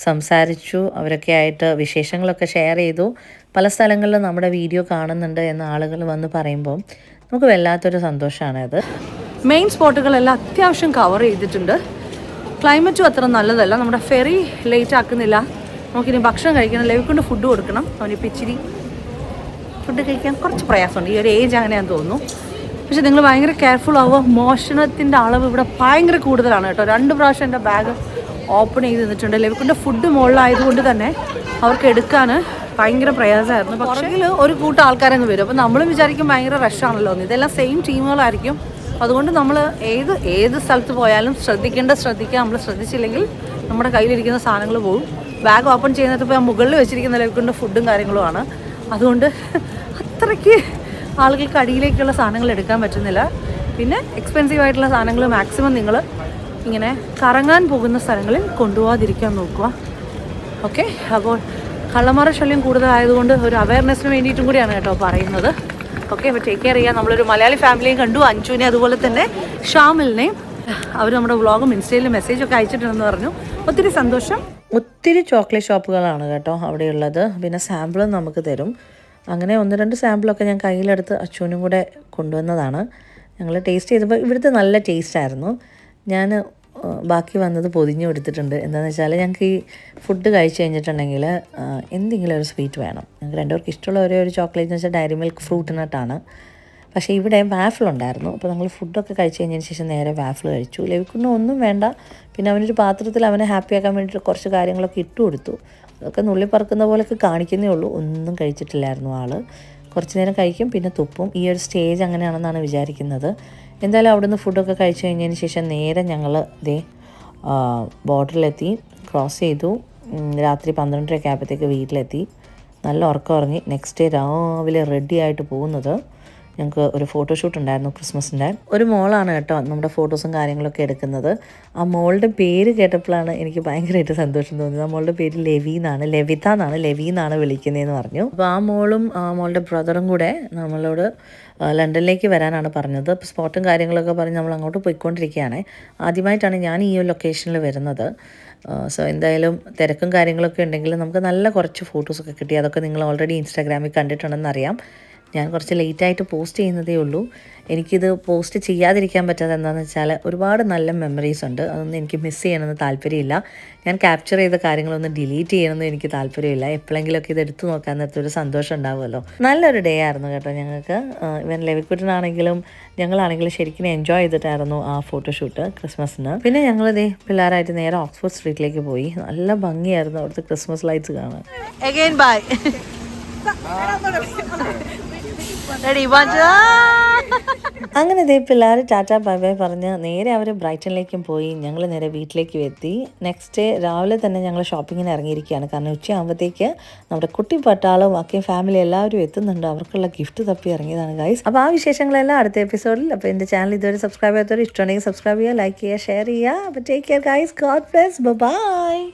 സംസാരിച്ചു. അവരൊക്കെ ആയിട്ട് വിശേഷങ്ങളൊക്കെ ഷെയർ ചെയ്തു. പല സ്ഥലങ്ങളിലും നമ്മുടെ വീഡിയോ കാണുന്നുണ്ട് എന്ന് ആളുകൾ വന്ന് പറയുമ്പോൾ നമുക്ക് വല്ലാത്തൊരു സന്തോഷമാണ് അത്. മെയിൻ സ്പോട്ടുകളെല്ലാം അത്യാവശ്യം കവർ ചെയ്തിട്ടുണ്ട്. ക്ലൈമറ്റും അത്ര നല്ലതല്ല. നമ്മുടെ ഫെറി ലേറ്റ് ആക്കുന്നില്ല. നമുക്കിനി ഭക്ഷണം കഴിക്കണം. ലവിക്കൊണ്ട് ഫുഡ് കൊടുക്കണം. അവനിപ്പോൾ ഇച്ചിരി ഫുഡ് കഴിക്കാൻ കുറച്ച് പ്രയാസമുണ്ട്. ഈ ഒരു ഏജ് അങ്ങനെയാണെന്ന് തോന്നുന്നു. പക്ഷെ നിങ്ങൾ ഭയങ്കര കെയർഫുൾ ആവുക. മോഷണത്തിൻ്റെ അളവ് ഇവിടെ ഭയങ്കര കൂടുതലാണ് കേട്ടോ. 2 പ്രാവശ്യം എൻ്റെ ബാഗ് ഓപ്പൺ ചെയ്ത് നിന്നിട്ടുണ്ട്. ലവിക്കൊണ്ട് ഫുഡ് മുകളിലായതുകൊണ്ട് തന്നെ അവർക്ക് എടുക്കാൻ ഭയങ്കര പ്രയാസമായിരുന്നു. പുറകിൽ ഒരു കൂട്ടം ആൾക്കാരങ്ങ് വരും. അപ്പോൾ നമ്മളും വിചാരിക്കും ഭയങ്കര റഷാണല്ലോ എന്ന്. ഇതെല്ലാം സെയിം ടീമുകളായിരിക്കും. അതുകൊണ്ട് നമ്മൾ ഏത് സ്ഥലത്ത് പോയാലും ശ്രദ്ധിക്കുക. നമ്മൾ ശ്രദ്ധിച്ചില്ലെങ്കിൽ നമ്മുടെ കയ്യിലിരിക്കുന്ന സാധനങ്ങൾ പോകും. ബാഗ് ഓപ്പൺ ചെയ്യുന്നത് ഇപ്പോൾ മുകളിൽ വെച്ചിരിക്കുന്ന ലവിക്കൊണ്ട് ഫുഡും കാര്യങ്ങളുമാണ്. അതുകൊണ്ട് അത്രയ്ക്ക് ആളുകൾക്ക് അടിയിലേക്കുള്ള സാധനങ്ങൾ എടുക്കാൻ പറ്റുന്നില്ല. പിന്നെ എക്സ്പെൻസീവ് ആയിട്ടുള്ള സാധനങ്ങൾ മാക്സിമം നിങ്ങൾ ഇങ്ങനെ കറങ്ങാൻ പോകുന്ന സ്ഥലങ്ങളിൽ കൊണ്ടുപോകാതിരിക്കാൻ നോക്കുക. ഓക്കെ, അപ്പോൾ കള്ളന്മാരുടെ ശല്യം കൂടുതലായതുകൊണ്ട് ഒരു അവയർനെസ്സിന് വേണ്ടിയിട്ടും കൂടിയാണ് കേട്ടോ പറയുന്നത്. ഓക്കെ, അപ്പോൾ ടേക്ക് കെയർ ചെയ്യാം. നമ്മളൊരു മലയാളി ഫാമിലിയും കണ്ടു, അഞ്ജുവിനെ അതുപോലെ തന്നെ ഷാമിലിനെയും. അവർ നമ്മുടെ വ്ളോഗും ഇൻസ്റ്റയിൽ മെസ്സേജൊക്കെ അയച്ചിട്ടുണ്ടെന്ന് പറഞ്ഞു. ഒത്തിരി സന്തോഷം. ഒത്തിരി ചോക്ലേറ്റ് ഷോപ്പുകളാണ് കേട്ടോ അവിടെയുള്ളത്. പിന്നെ സാമ്പിളും നമുക്ക് തരും. അങ്ങനെ 1-2 സാമ്പിളൊക്കെ ഞാൻ കയ്യിലെടുത്ത് അച്ഛനും കൂടെ കൊണ്ടുവന്നതാണ്. ഞങ്ങൾ ടേസ്റ്റ് ചെയ്തപ്പോൾ ഇവിടുത്തെ നല്ല ടേസ്റ്റായിരുന്നു. ഞാൻ ബാക്കി വന്നത് പൊതിഞ്ഞു കൊടുത്തിട്ടുണ്ട്. എന്താണെന്ന് വെച്ചാൽ ഞങ്ങൾക്ക് ഈ ഫുഡ് കഴിച്ച് കഴിഞ്ഞിട്ടുണ്ടെങ്കിൽ എന്തെങ്കിലും ഒരു സ്വീറ്റ് വേണം. ഞങ്ങൾക്ക് 2 പേർക്ക് ഇഷ്ടമുള്ള ഒരേ ഒരു ചോക്ലേറ്റ് എന്ന് വെച്ചാൽ ഡയറി മിൽക്ക് ഫ്രൂട്ട് നട്ടാണ്. പക്ഷേ ഇവിടെ വാഫിൾ ഉണ്ടായിരുന്നു. അപ്പോൾ നമ്മൾ ഫുഡൊക്കെ കഴിച്ച് കഴിഞ്ഞതിന് ശേഷം നേരെ വാഫിൾ കഴിച്ചു. ലവിക്കൊന്നും ഒന്നും വേണ്ട. പിന്നെ അവനൊരു പാത്രത്തിൽ അവനെ ഹാപ്പിയാക്കാൻ വേണ്ടിയിട്ട് കുറച്ച് കാര്യങ്ങളൊക്കെ ഇട്ട് കൊടുത്തു. അതൊക്കെ നുള്ളി പറക്കുന്ന പോലെയൊക്കെ കാണിക്കുന്നേ ഉള്ളൂ. ഒന്നും കഴിച്ചിട്ടില്ലായിരുന്നു ആൾ. കുറച്ച് നേരം കഴിക്കും, പിന്നെ തുപ്പും. ഈ ഒരു സ്റ്റേജ് അങ്ങനെയാണെന്നാണ് വിചാരിക്കുന്നത്. എന്തായാലും അവിടുന്ന് ഫുഡൊക്കെ കഴിച്ച് കഴിഞ്ഞതിന് ശേഷം നേരെ ഞങ്ങൾ ബോർഡറിലെത്തി, ക്രോസ് ചെയ്തു. രാത്രി 12:30 ആയപ്പോഴത്തേക്ക് വീട്ടിലെത്തി. നല്ല ഉറക്കം ഉറങ്ങി. നെക്സ്റ്റ് ഡേ രാവിലെ റെഡി ആയിട്ട് പോകുന്നത്. ഞങ്ങൾക്ക് ഒരു ഫോട്ടോഷൂട്ട് ഉണ്ടായിരുന്നു ക്രിസ്മസിൻ്റെ. ഒരു മോളാണ് കേട്ടോ നമ്മുടെ ഫോട്ടോസും കാര്യങ്ങളൊക്കെ എടുക്കുന്നത്. ആ മോളുടെ പേര് കേട്ടപ്പോഴാണ് എനിക്ക് ഭയങ്കരമായിട്ട് സന്തോഷം തോന്നിയത്. ആ മോളുടെ പേര് ലെവിത എന്നാണ് വിളിക്കുന്നതെന്ന് പറഞ്ഞു. അപ്പോൾ ആ മോളും മോളുടെ ബ്രദറും കൂടെ നമ്മളോട് ലണ്ടനിലേക്ക് വരാനാണ് പറഞ്ഞത്. അപ്പോൾ സ്പോട്ടും കാര്യങ്ങളൊക്കെ പറഞ്ഞ് നമ്മൾ അങ്ങോട്ട് പോയിക്കൊണ്ടിരിക്കുകയാണ്. ആദ്യമായിട്ടാണ് ഞാൻ ഈ ഒരു ലൊക്കേഷനിൽ വരുന്നത്. സോ എന്തായാലും തിരക്കും കാര്യങ്ങളൊക്കെ ഉണ്ടെങ്കിലും നമുക്ക് നല്ല കുറച്ച് ഫോട്ടോസൊക്കെ കിട്ടി. അതൊക്കെ നിങ്ങൾ ഓൾറെഡി ഇൻസ്റ്റാഗ്രാമിൽ കണ്ടിട്ടുണ്ടെന്നറിയാം. ഞാൻ കുറച്ച് ലേറ്റായിട്ട് പോസ്റ്റ് ചെയ്യുന്നതേ ഉള്ളൂ. എനിക്കിത് പോസ്റ്റ് ചെയ്യാതിരിക്കാൻ പറ്റാതെ എന്താണെന്ന് വെച്ചാൽ ഒരുപാട് നല്ല മെമ്മറീസ് ഉണ്ട്. അതൊന്നും എനിക്ക് മിസ് ചെയ്യണമെന്ന് താല്പര്യമില്ല. ഞാൻ ക്യാപ്ചർ ചെയ്ത കാര്യങ്ങളൊന്നും ഡിലീറ്റ് ചെയ്യണമെന്ന് എനിക്ക് താല്പര്യമില്ല. എപ്പോഴെങ്കിലുമൊക്കെ ഇത് എടുത്തു നോക്കാൻ നേരത്തെ ഒരു സന്തോഷം ഉണ്ടാവുമല്ലോ. നല്ലൊരു ഡേ ആയിരുന്നു കേട്ടോ ഞങ്ങൾക്ക്. ഇവൻ ലെവിക്കുട്ടനാണെങ്കിലും ഞങ്ങളാണെങ്കിലും ശരിക്കും എൻജോയ് ചെയ്തിട്ടായിരുന്നു ആ ഫോട്ടോഷൂട്ട് ക്രിസ്മസിന്. പിന്നെ ഞങ്ങളിതേ പിള്ളേരായിട്ട് നേരെ ഓക്സ്ഫോർഡ് സ്ട്രീറ്റിലേക്ക് പോയി. നല്ല ഭംഗിയായിരുന്നു അവിടുത്തെ ക്രിസ്മസ് ലൈറ്റ്സ് കാണാൻ. Again, bye. അങ്ങനെ പിള്ളേർ ടാറ്റാ ബൈ ബൈ പറഞ്ഞ് നേരെ അവർ ബ്രൈറ്റണിലേക്കും പോയി. ഞങ്ങൾ നേരെ വീട്ടിലേക്ക് എത്തി. നെക്സ്റ്റ് ഡേ രാവിലെ തന്നെ ഞങ്ങൾ ഷോപ്പിങ്ങിന് ഇറങ്ങിയിരിക്കുകയാണ്. കാരണം ഉച്ചയാകുമ്പോഴത്തേക്ക് നമ്മുടെ കുട്ടി പട്ടാളും അക്കയും ഫാമിലി എല്ലാവരും എത്തുന്നുണ്ട്. അവർക്കുള്ള ഗിഫ്റ്റ് തപ്പി ഇറങ്ങിയതാണ് ഗൈസ്. അപ്പോൾ ആ വിശേഷങ്ങളെല്ലാം അടുത്ത എപ്പിസോഡിൽ. അപ്പോൾ എൻ്റെ ചാനൽ ഇതുവരെ സബ്സ്ക്രൈബ് ചെയ്യാത്തവർ ഇഷ്ടമുണ്ടെങ്കിൽ സബ്സ്ക്രൈബ് ചെയ്യുക, ലൈക്ക് ചെയ്യുക, ഷെയർ ചെയ്യുക. അപ്പോൾ take care guys. God bless. By.